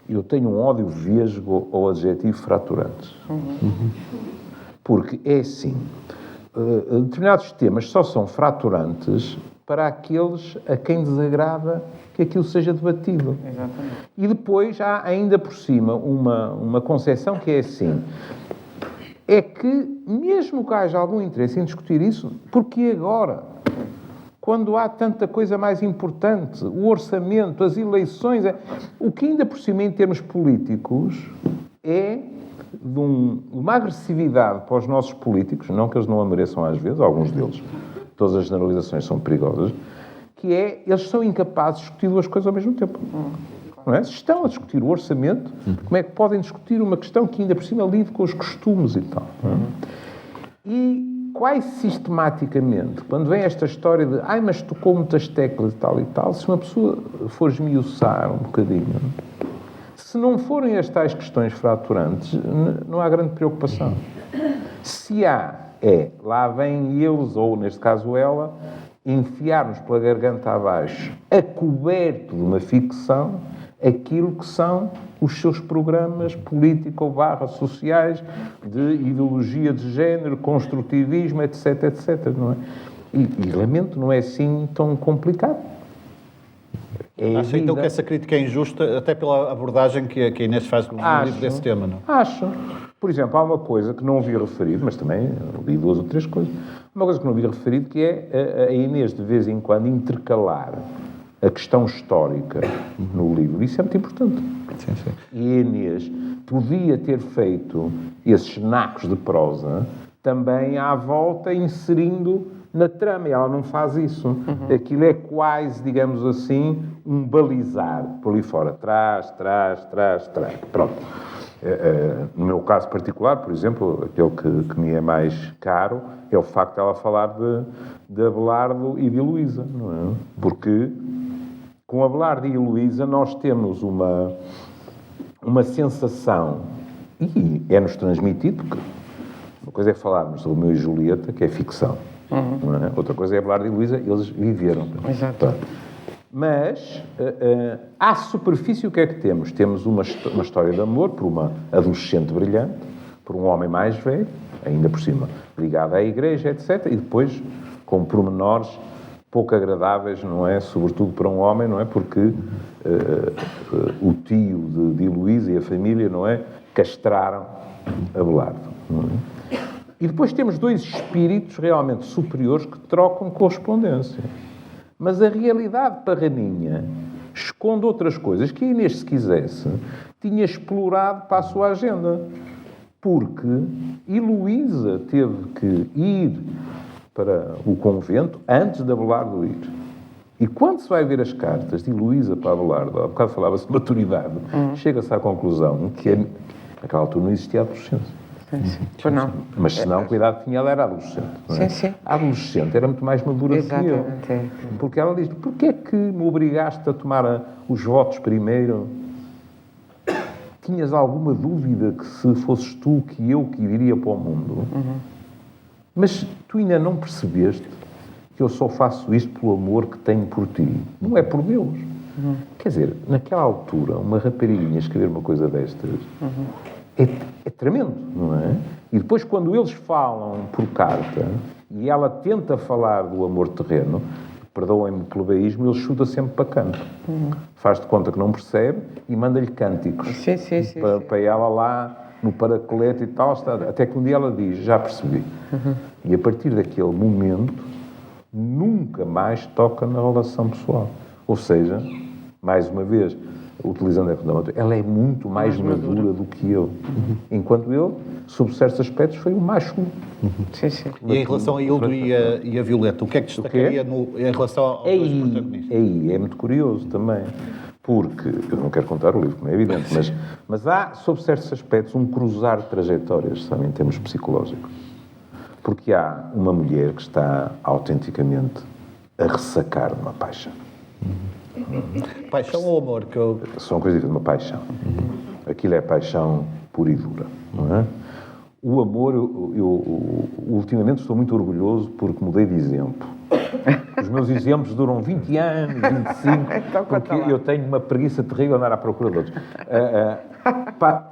eu tenho um ódio vesgo ao adjetivo fraturantes. Porque é assim, determinados temas só são fraturantes para aqueles a quem desagrada que aquilo seja debatido. Exatamente. E depois há ainda por cima uma concepção que é assim, é que mesmo que haja algum interesse em discutir isso, porque agora, quando há tanta coisa mais importante, o orçamento, as eleições, o que ainda por cima em termos políticos é de uma agressividade para os nossos políticos, não que eles não a mereçam às vezes, alguns deles, todas as generalizações são perigosas, que é, eles são incapazes de discutir duas coisas ao mesmo tempo. Não é? Se estão a discutir o orçamento, como é que podem discutir uma questão que ainda por cima lide com os costumes e tal? E quase sistematicamente, quando vem esta história de mas tocou muitas teclas e tal, se uma pessoa for esmiuçar um bocadinho, se não forem as tais questões fraturantes, não há grande preocupação. Se há, lá vêm eles, ou neste caso ela, enfiar-nos pela garganta abaixo, a coberto de uma ficção, aquilo que são os seus programas político-sociais de ideologia de género, construtivismo, etc, etc, não é? E lamento, não é assim tão complicado. Acha então que essa crítica é injusta, até pela abordagem que a Inês faz no livro desse tema, não? Acho. Por exemplo, há uma coisa que não havia referido, mas também li 2 ou 3 coisas. Uma coisa que não havia referido, que é a Inês, de vez em quando, intercalar a questão histórica no livro. Isso é muito importante. Sim, sim. E a Inês podia ter feito esses nacos de prosa também à volta, inserindo na trama. E ela não faz isso. Aquilo é quase, digamos assim, um balizar por ali fora. Trás. Pronto. No meu caso particular, por exemplo, aquele que me é mais caro é o facto de ela falar de Abelardo e de Heloísa, não é? Porque com Abelardo e Heloísa nós temos uma sensação, e é-nos transmitido, porque uma coisa é falarmos de Romeu e Julieta, que é ficção, não é? Outra coisa é Abelardo e Heloísa, eles viveram. Exato. Mas, à superfície, o que é que temos? Temos uma história de amor por uma adolescente brilhante, por um homem mais velho, ainda por cima ligado à igreja, etc. E depois, com pormenores pouco agradáveis, não é? Sobretudo para um homem, não é? Porque o tio de Heloísa e a família, não é? Castraram Abelardo, não é? E depois temos 2 espíritos realmente superiores que trocam correspondência. Mas a realidade parraninha esconde outras coisas que a Inês, se quisesse, tinha explorado para a sua agenda. Porque Heloísa teve que ir para o convento antes de Abelardo ir. E quando se vai ver as cartas de Heloísa para Abelardo, há bocado falava-se de maturidade, chega-se à conclusão que naquela altura não existia adolescência. Sim. Pois não. Mas se não, cuidado tinha, ela era adolescente. Não é? Sim. A adolescente era muito mais madura do que eu. Exatamente. Porque ela diz, porquê é que me obrigaste a tomar os votos primeiro? Tinhas alguma dúvida que se fosses tu que iria para o mundo? Mas tu ainda não percebeste que eu só faço isto pelo amor que tenho por ti. Não é por Deus. Quer dizer, naquela altura, uma rapariguinha escrever uma coisa destas é tremendo, não é? E depois, quando eles falam por carta e ela tenta falar do amor terreno, perdoem-me pelo plebeísmo, ele chuta sempre para canto. Faz de conta que não percebe e manda-lhe cânticos. Sim. Para ela lá no paracolete e tal, até que um dia ela diz, já percebi. E a partir daquele momento, nunca mais toca na relação pessoal. Ou seja, mais uma vez, utilizando a questão, ela é muito mais madura do que eu. Enquanto eu, sob certos aspectos, foi o macho. Sim. E em relação a Hildo e a Violeta, o que é que destacaria em relação aos dois protagonistas? Aí é muito curioso também, porque, eu não quero contar o livro, como é evidente, mas há, sob certos aspectos, um cruzar de trajetórias, sabe, em termos psicológicos. Porque há uma mulher que está autenticamente a ressacar de uma paixão. Paixão ou amor? São coisas diferentes, uma paixão. Aquilo é paixão pura e dura, não é? O amor, eu ultimamente estou muito orgulhoso porque mudei de exemplo. Os meus exemplos duram 20 anos, 25, porque eu tenho uma preguiça terrível de andar à procura de outros.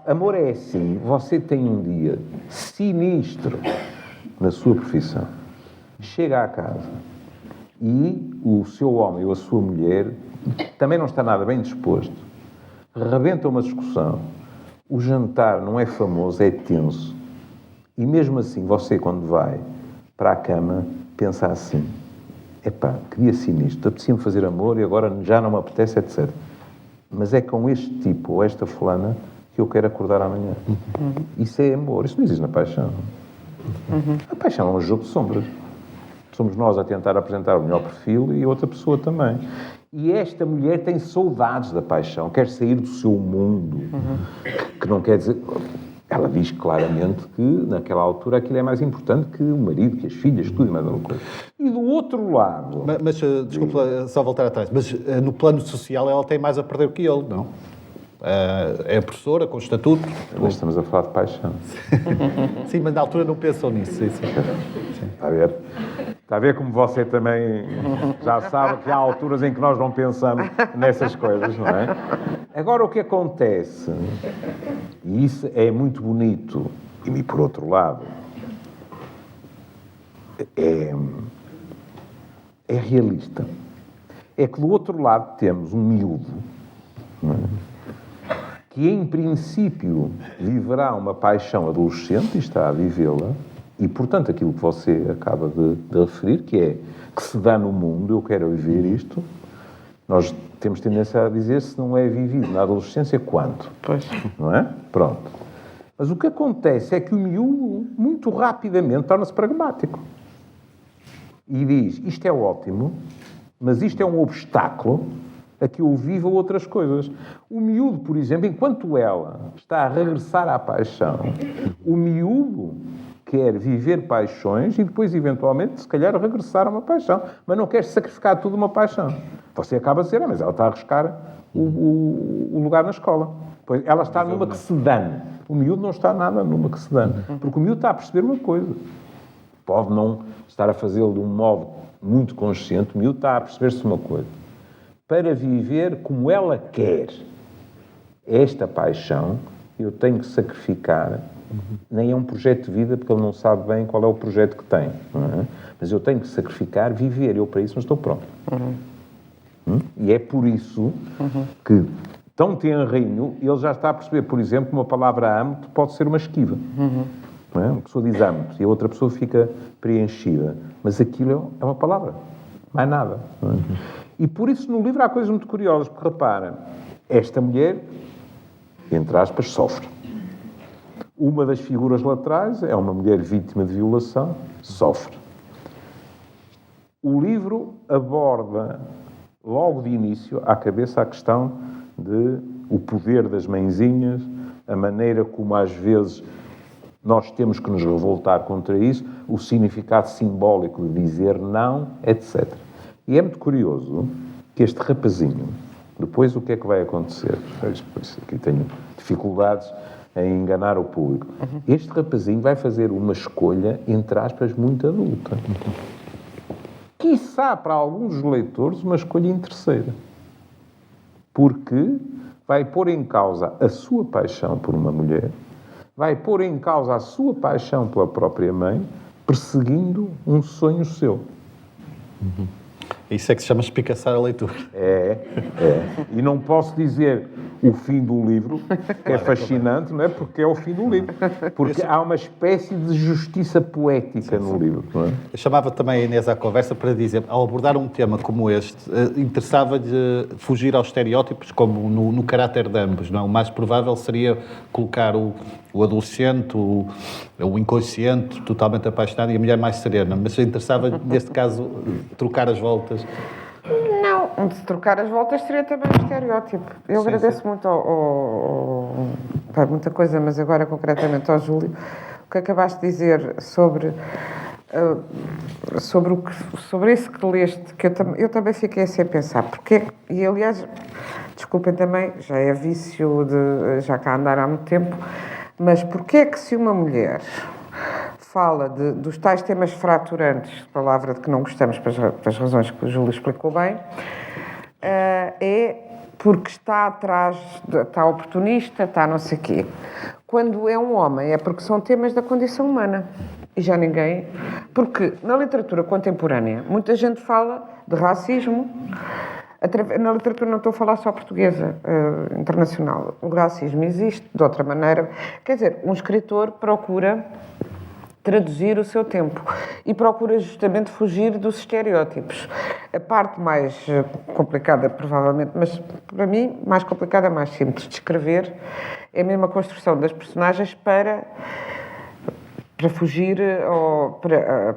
Amor é assim, você tem um dia sinistro na sua profissão, chega à casa e o seu homem ou a sua mulher também não está nada bem disposto, rebenta uma discussão, o jantar não é famoso, é tenso, e mesmo assim você, quando vai para a cama, pensa assim, epá, que dia sinistro, apetecia-me fazer amor e agora já não me apetece, etc. Mas é com este tipo ou esta fulana que eu quero acordar amanhã. Isso é amor, isso não existe na paixão. A paixão é um jogo de sombras. Somos nós a tentar apresentar o melhor perfil e a outra pessoa também. E esta mulher tem saudades da paixão, quer sair do seu mundo, que não quer dizer... ela diz claramente que, naquela altura, aquilo é mais importante que o marido, que as filhas, tudo e mais alguma coisa. E do outro lado... Mas desculpa, só voltar atrás, mas no plano social ela tem mais a perder que ele, não? É professora, com estatuto. Mas estamos a falar de paixão. Sim, mas na altura não pensam nisso. Sim. Está a ver? Está a ver como você também já sabe que há alturas em que nós não pensamos nessas coisas, não é? Agora, o que acontece, e isso é muito bonito, e por outro lado, é realista. É que do outro lado temos um miúdo, não é? Que em princípio viverá uma paixão adolescente e está a vivê-la, e portanto aquilo que você acaba de referir, que é que se dá no mundo, eu quero viver isto, nós temos tendência a dizer se não é vivido na adolescência, quando? Pois. Não é? Pronto. Mas o que acontece é que o miúdo, muito rapidamente, torna-se pragmático. E diz, isto é ótimo, mas isto é um obstáculo a que eu viva outras coisas. O miúdo, por exemplo, enquanto ela está a regressar à paixão, o miúdo quer viver paixões e depois, eventualmente, se calhar, regressar a uma paixão. Mas não quer sacrificar tudo uma paixão. Você acaba de dizer, mas ela está a arriscar o lugar na escola. Pois ela está numa que se dane. O miúdo não está nada numa que se dane. Porque o miúdo está a perceber uma coisa. Pode não estar a fazê-lo de um modo muito consciente, o miúdo está a perceber-se uma coisa. Para viver como ela quer esta paixão, eu tenho que sacrificar. Nem é um projeto de vida, porque ele não sabe bem qual é o projeto que tem. Não é? Mas eu tenho que sacrificar, viver. Eu para isso não estou pronto. E é por isso que, tão tenrinho, ele já está a perceber, por exemplo, que uma palavra amo-te pode ser uma esquiva. Não é? Uma pessoa diz amo-te e a outra pessoa fica preenchida. Mas aquilo é uma palavra. Mais nada. Não é? E por isso no livro há coisas muito curiosas, porque repara, esta mulher, entre aspas, sofre. Uma das figuras laterais é uma mulher vítima de violação, sofre. O livro aborda, logo de início, à cabeça a questão de o poder das mãezinhas, a maneira como às vezes nós temos que nos revoltar contra isso, o significado simbólico de dizer não, etc. E é muito curioso que este rapazinho, depois o que é que vai acontecer? Aqui tenho dificuldades em enganar o público. Este rapazinho vai fazer uma escolha, entre aspas, muito adulta. Quiçá para alguns leitores uma escolha interesseira. Porque vai pôr em causa a sua paixão por uma mulher, vai pôr em causa a sua paixão pela própria mãe, perseguindo um sonho seu. Isso é que se chama espicaçar a leitura. É. E não posso dizer o fim do livro, que é fascinante, não é? Porque é o fim do livro. Porque há uma espécie de justiça poética no livro, não é? Eu chamava também a Inês à conversa para dizer, ao abordar um tema como este, interessava-lhe fugir aos estereótipos, como no caráter de ambos, não é? O mais provável seria colocar o adolescente, o inconsciente, totalmente apaixonado, e a mulher mais serena. Mas interessava, neste caso, trocar as voltas. Não, de trocar as voltas seria também um estereótipo. Eu agradeço muito muita coisa, mas agora concretamente ao Júlio, o que acabaste de dizer sobre isso que leste, que eu também fiquei assim a pensar, porque, e aliás, desculpem também, já é vício já cá andar há muito tempo, mas porquê é que se uma mulher fala dos tais temas fraturantes, palavra de que não gostamos pelas razões que o Júlio explicou bem, é porque está atrás, está oportunista, está não sei o quê. Quando é um homem é porque são temas da condição humana. E já ninguém... Porque na literatura contemporânea muita gente fala de racismo. Na literatura não estou a falar só portuguesa, internacional. O racismo existe de outra maneira. Quer dizer, um escritor procura traduzir o seu tempo e procura justamente fugir dos estereótipos. A parte mais complicada, provavelmente, mas para mim, mais complicada, mais simples de escrever, é mesmo a construção das personagens para fugir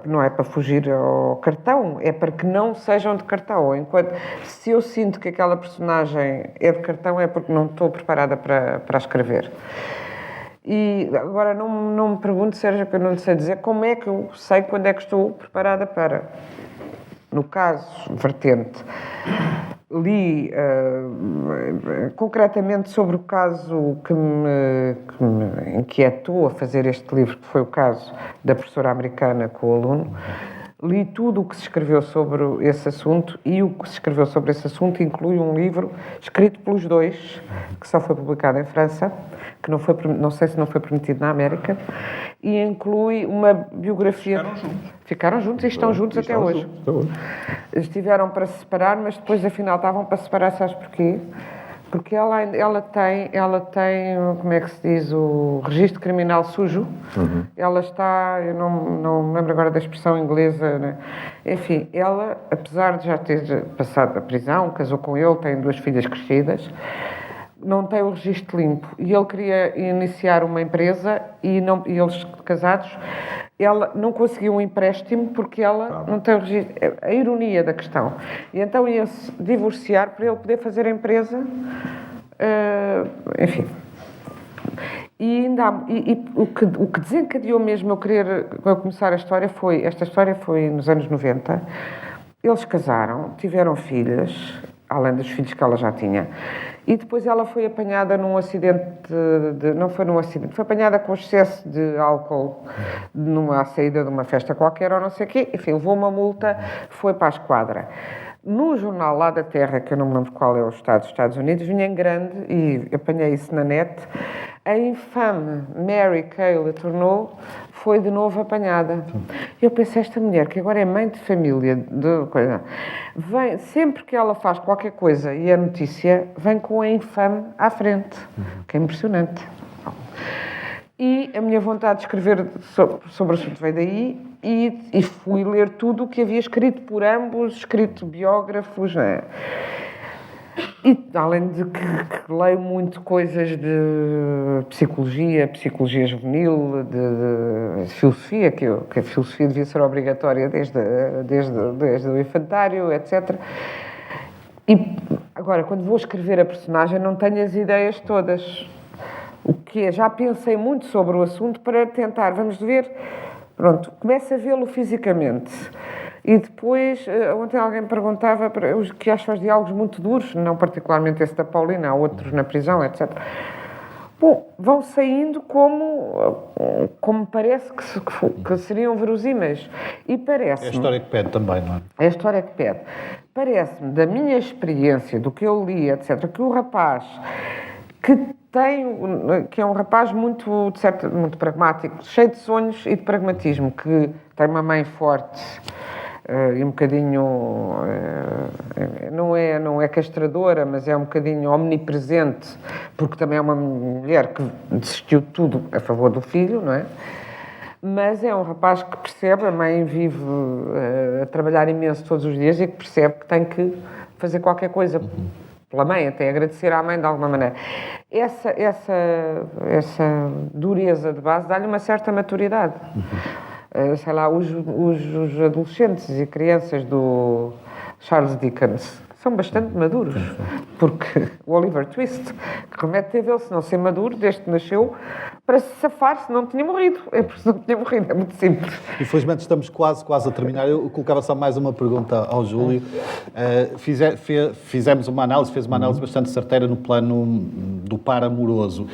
não é para fugir ao cartão, é para que não sejam de cartão. Enquanto, se eu sinto que aquela personagem é de cartão, é porque não estou preparada para escrever. E agora não me pergunte, Sérgio, que eu não lhe sei dizer como é que eu sei quando é que estou preparada para. No caso, vertente, li concretamente sobre o caso que me inquietou a fazer este livro, que foi o caso da professora americana com o aluno. Li tudo o que se escreveu sobre esse assunto e o que se escreveu sobre esse assunto inclui um livro escrito pelos dois, que só foi publicado em França, que não sei se não foi permitido na América, e inclui uma biografia... Ficaram juntos e estão juntos até hoje. Estiveram para se separar, mas depois afinal estavam para se separar, sabes porquê? Porque ela tem, como é que se diz, o registro criminal sujo. Ela está, eu não me lembro agora da expressão inglesa, né? Enfim, ela, apesar de já ter passado a prisão, casou com ele, tem 2 filhas crescidas, não tem o registro limpo. E ele queria iniciar uma empresa e eles casados, ela não conseguiu um empréstimo porque ela não tem o registro. A ironia da questão. E então ia-se divorciar para ele poder fazer a empresa. Enfim. E ainda o que desencadeou mesmo eu começar a história foi... Esta história foi nos anos 90. Eles casaram, tiveram filhas, além dos filhos que ela já tinha. E depois ela foi apanhada num acidente, não foi num acidente, foi apanhada com excesso de álcool à saída de uma festa qualquer ou não sei o quê. Enfim, levou uma multa, foi para a esquadra. No jornal lá da Terra, que eu não me lembro qual é o estado dos Estados Unidos, vinha em grande, e apanhei isso na net, a infame Mary Kay Letourneau foi de novo apanhada. Eu pensei, esta mulher, que agora é mãe de família, vem, sempre que ela faz qualquer coisa e é notícia, vem com a infame à frente, que é impressionante. E a minha vontade de escrever sobre o assunto veio daí e fui ler tudo o que havia escrito por ambos, escrito biógrafos, né? E além de que leio muito coisas de psicologia juvenil, de filosofia, que a filosofia devia ser obrigatória desde o infantário, etc. E agora, quando vou escrever a personagem, não tenho as ideias todas. O que é, já pensei muito sobre o assunto para tentar, vamos ver, pronto, começo a vê-lo fisicamente. E depois, ontem alguém me perguntava que acho os diálogos muito duros, não particularmente esse da Paulina, há outros na prisão, etc. Bom, vão saindo como parece que seriam verosímeis. E parece-me... É a história que pede também, não é? É a história que pede. Parece-me, da minha experiência, do que eu li, etc., que o rapaz que é um rapaz muito pragmático, cheio de sonhos e de pragmatismo, que tem uma mãe forte e um bocadinho, não é castradora, mas é um bocadinho omnipresente, porque também é uma mulher que desistiu de tudo a favor do filho, não é? Mas é um rapaz que percebe, a mãe vive a trabalhar imenso todos os dias e que percebe que tem que fazer qualquer coisa pela mãe, até agradecer à mãe de alguma maneira. Essa dureza de base dá-lhe uma certa maturidade. Sei lá, os adolescentes e crianças do Charles Dickens são bastante maduros, porque o Oliver Twist, que remete a ele, se não ser maduro, desde que nasceu, para se safar, se não tinha morrido. É porque não tinha morrido, é muito simples. Infelizmente estamos quase a terminar. Eu colocava só mais uma pergunta ao Júlio. Fez uma análise bastante certeira no plano do par amoroso,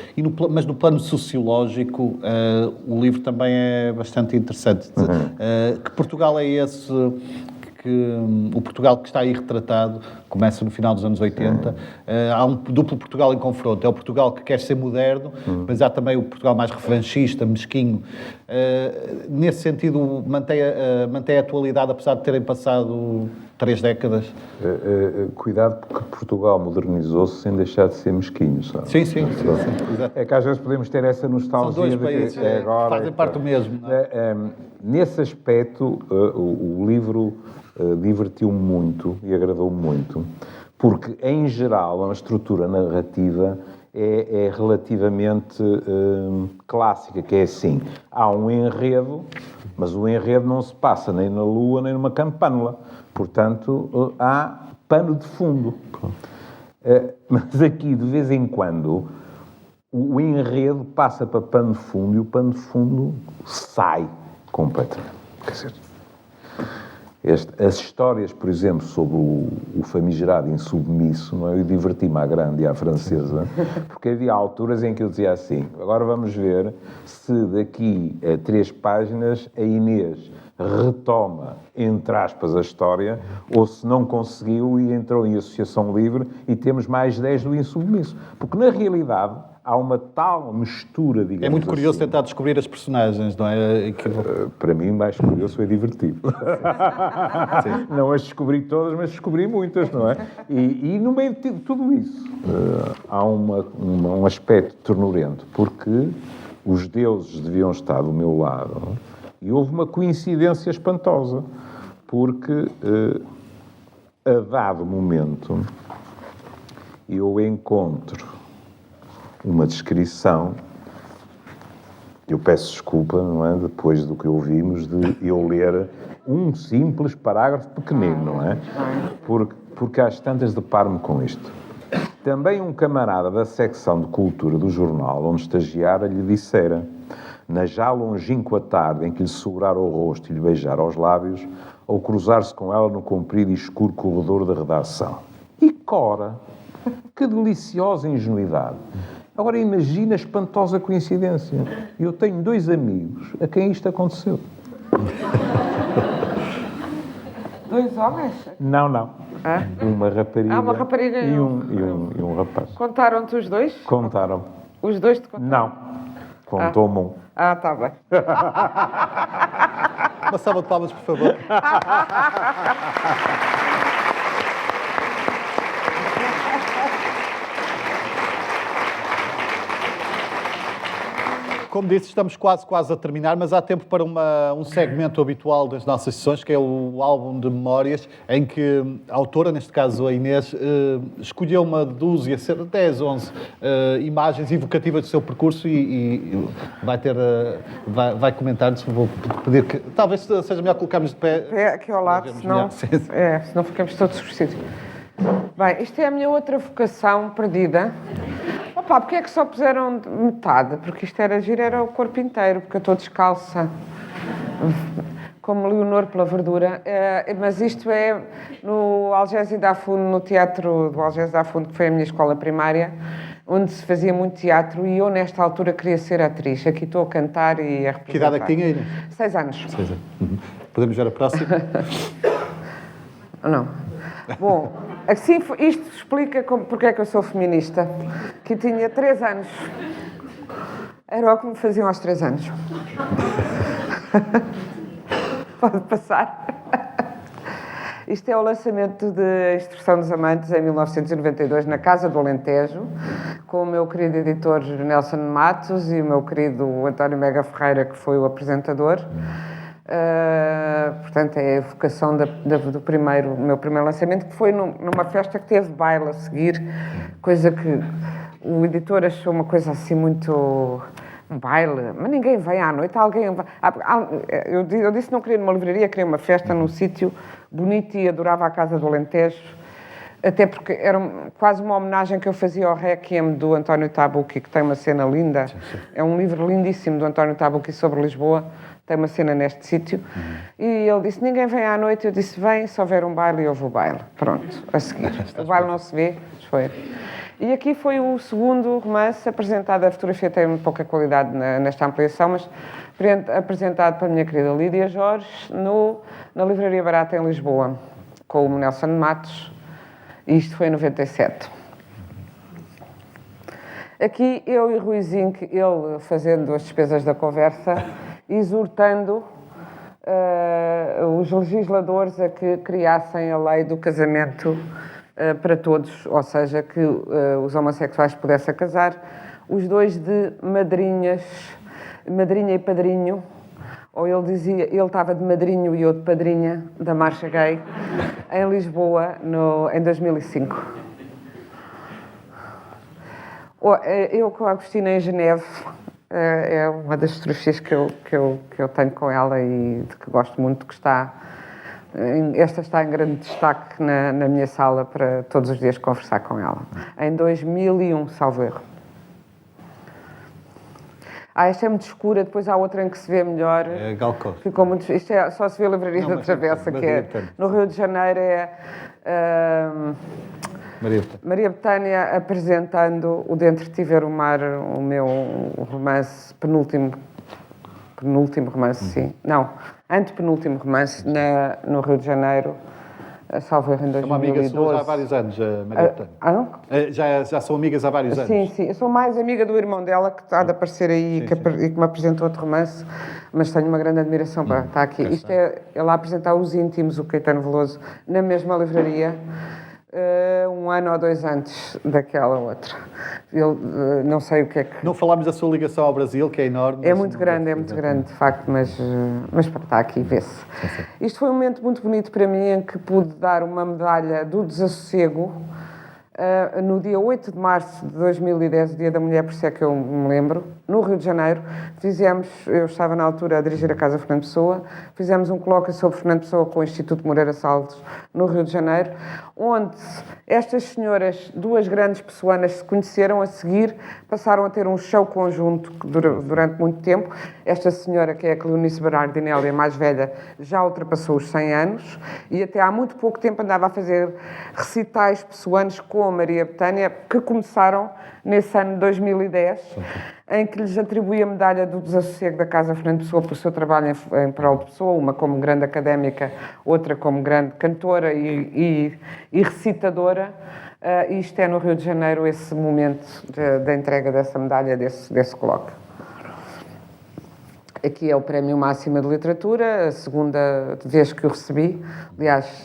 mas no plano sociológico o livro também é bastante interessante. Que Portugal é esse... o Portugal que está aí retratado começa no final dos anos 80. Há um duplo Portugal em confronto. É o Portugal que quer ser moderno, mas há também o Portugal mais revanchista, mesquinho. Nesse sentido, mantém a atualidade, apesar de terem passado 3 décadas? Cuidado, porque Portugal modernizou-se sem deixar de ser mesquinho, sabe? Sim. É que às vezes podemos ter essa nostalgia. São 2 países que agora, fazem parte do mesmo. Não é? Nesse aspecto, o livro divertiu-me muito e agradou-me muito, porque, em geral, a estrutura narrativa é relativamente clássica, que é assim, há um enredo, mas o enredo não se passa nem na lua, nem numa campânula. Portanto, há pano de fundo. Mas aqui, de vez em quando, o enredo passa para pano de fundo e o pano de fundo sai completamente. Quer dizer, as histórias, por exemplo, sobre o famigerado insubmisso, não é? Eu diverti-me à grande e à francesa, porque havia alturas em que eu dizia assim, agora vamos ver se daqui a 3 páginas a Inês retoma, entre aspas, a história, ou se não conseguiu e entrou em associação livre e temos mais 10 do insubmisso. Porque, na realidade, há uma tal mistura, digamos É muito curioso assim. tentar descobrir as personagens, não é? Para mim, mais curioso é divertido. Não as descobri todas, mas descobri muitas, não é? E no meio de tudo isso, há um aspecto ternurento, porque os deuses deviam estar do meu lado e houve uma coincidência espantosa, porque a dado momento eu encontro uma descrição, eu peço desculpa, não é? Depois do que ouvimos, de eu ler um simples parágrafo pequenino, não é? Porque às tantas deparo-me com isto. Também um camarada da secção de cultura do jornal, onde estagiara, lhe dissera, na já longínqua tarde em que lhe segurara o rosto e lhe beijara os lábios, ou cruzar-se com ela no comprido e escuro corredor da redação. E Cora, que deliciosa ingenuidade! Agora imagina a espantosa coincidência. Eu tenho 2 amigos a quem isto aconteceu. 2 homens? Não. Ah? Uma rapariga, Uma rapariga e um rapaz. Contaram-te os 2? Contaram. Os 2 te contaram? Não. Contou-me um. Ah, está bem. Uma salva de palmas, por favor. Como disse, estamos quase a terminar, mas há tempo para um segmento habitual das nossas sessões, que é o álbum de memórias, em que a autora, neste caso a Inês, escolheu uma dúzia, 10, 11 imagens evocativas do seu percurso e vai comentar-nos. Vou pedir que talvez seja melhor colocarmos de pé. É aqui ao lado, senão ficamos todos vestidos. Bem, isto é a minha outra vocação perdida. Opa, porque é que só puseram metade? Porque isto era o corpo inteiro, porque eu estou descalça, como Leonor pela verdura. Mas isto é no Algésio da Afundo, no teatro do Algésio da Afundo, que foi a minha escola primária, onde se fazia muito teatro, e eu, nesta altura, queria ser atriz. Aqui estou a cantar e a representar. Que idade é que tinha, Inês? 6 anos. 6 anos. Podemos ver a próxima? Não. Bom, assim, isto explica porque é que eu sou feminista. Que tinha 3 anos. Era o que me faziam aos 3 anos. Pode passar. Isto é o lançamento de Instrução dos Amantes em 1992 na Casa do Alentejo, com o meu querido editor Nelson Matos e o meu querido António Mega Ferreira, que foi o apresentador. Portanto, é a evocação do meu primeiro lançamento, que foi numa festa que teve baile a seguir, coisa que o editor achou uma coisa assim muito... um baile, mas ninguém vem à noite, eu disse que não queria numa livraria, queria uma festa num sítio bonito e adorava a Casa do Alentejo, até porque era quase uma homenagem que eu fazia ao Requiem do António Tabucchi, que tem uma cena linda. É um livro lindíssimo do António Tabucchi sobre Lisboa, tem uma cena neste sítio. E ele disse, ninguém vem à noite. Eu disse, vem, se houver um baile, eu vou ao baile. Pronto, a seguir. O baile não se vê, mas foi. E aqui foi o segundo romance apresentado. A fotografia tem pouca qualidade nesta ampliação, mas apresentado pela minha querida Lídia Jorge na Livraria Barata em Lisboa, com o Nelson Matos. E isto foi em 97. Aqui eu e Rui Zinck, ele fazendo as despesas da conversa, exortando os legisladores a que criassem a lei do casamento para todos, ou seja, que os homossexuais pudessem casar, os dois de madrinha e padrinho, ou ele dizia, ele estava de madrinho e eu de padrinha da Marcha Gay, em Lisboa, em 2005. Eu com a Agostina em Geneve, é uma das fotografias que eu tenho com ela e de que gosto muito, que esta está em grande destaque na minha sala para todos os dias conversar com ela. Em 2001, salvo erro. esta é muito escura, depois há outra em que se vê melhor. É Gal Costa. Ficou muito... Isto é, só se vê a Livraria da mas Travessa, mas que é, Betânia. no Rio de Janeiro, é Maria Betânia. Maria Betânia apresentando o Dentro de Ti Ver o Mar, o meu romance, penúltimo romance, sim. Não, antepenúltimo romance, no Rio de Janeiro, salvo erro em 2012. É uma amiga sua já há vários anos, a Maria Betânia. não? Já são amigas há vários anos. Sim, sim. Eu sou mais amiga do irmão dela, que está de aparecer aí e que me apresentou outro romance, mas tenho uma grande admiração para estar aqui. Isto é ela a apresentar Os Íntimos, o Caetano Veloso, na mesma livraria, 1 ano ou 2 antes daquela outra. Eu não sei o que é que... Não falámos da sua ligação ao Brasil, que é enorme. É mas muito não- grande, de facto, mas para estar aqui, vê-se. Isto foi um momento muito bonito para mim, em que pude dar uma medalha do desassossego no dia 8 de março de 2010, Dia da Mulher, por isso é que eu me lembro, no Rio de Janeiro. Eu estava na altura a dirigir a Casa Fernando Pessoa, fizemos um colóquio sobre Fernando Pessoa com o Instituto Moreira Salles, no Rio de Janeiro, onde estas senhoras, 2 grandes pessoanas, se conheceram. A seguir passaram a ter um show conjunto durante muito tempo. Esta senhora, que é a Cleonice Berardinelli, a mais velha, já ultrapassou os 100 anos e até há muito pouco tempo andava a fazer recitais pessoanos com a Maria Betânia, que começaram nesse ano de 2010, em que lhes atribui a medalha do desassossego da Casa Fernando Pessoa pelo seu trabalho em prol de Pessoa, uma como grande académica, outra como grande cantora e recitadora. Isto é no Rio de Janeiro, esse momento da entrega dessa medalha, desse colóquio. Aqui é o Prémio Máxima de Literatura, a segunda vez que o recebi. Aliás,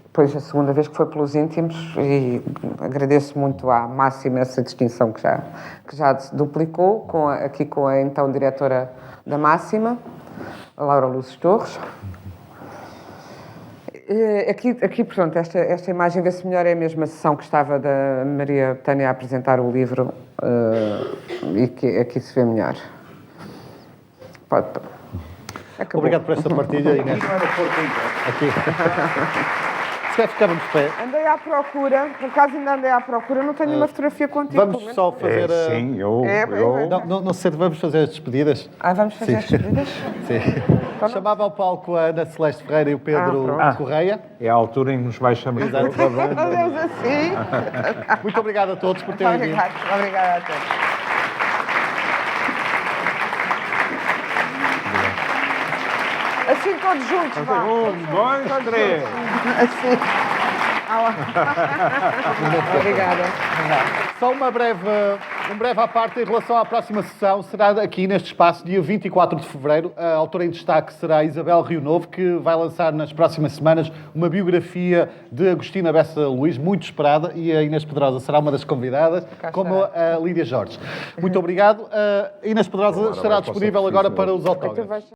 depois a segunda vez que foi pelos Íntimos, e agradeço muito à Máxima essa distinção que já duplicou, aqui com a então diretora da Máxima, a Laura Luzes Torres. Aqui, portanto, esta imagem, vê-se melhor, é a mesma sessão que estava da Maria Betânia a apresentar o livro, e que aqui se vê melhor. Acabou. Obrigado por esta partilha, Inês. Aqui. Se calhar ficávamos de pé. Andei à procura, por acaso ainda andei à procura, não tenho uma fotografia contigo. pelo Vamos menos. só fazer a... Sim, eu... Não sei, vamos fazer as despedidas? Vamos fazer as despedidas? Sim. Chamava ao palco a Ana Celeste Ferreira e o Pedro pronto. Correia. É a altura em que nos vais chamar. Fazemos assim. Muito obrigado a todos por terem vindo. Obrigada a todos. Assim todos juntos, vá. 1, 2, 3. Assim. Obrigada. Só um breve à parte em relação à próxima sessão. Será aqui neste espaço, dia 24 de fevereiro. A autora em destaque será Isabel Rio Novo, que vai lançar nas próximas semanas uma biografia de Agostina Bessa Luís, muito esperada, e a Inês Pedrosa será uma das convidadas, como a Lídia Jorge. Muito obrigado. A Inês Pedrosa estará disponível agora para os autógrafos.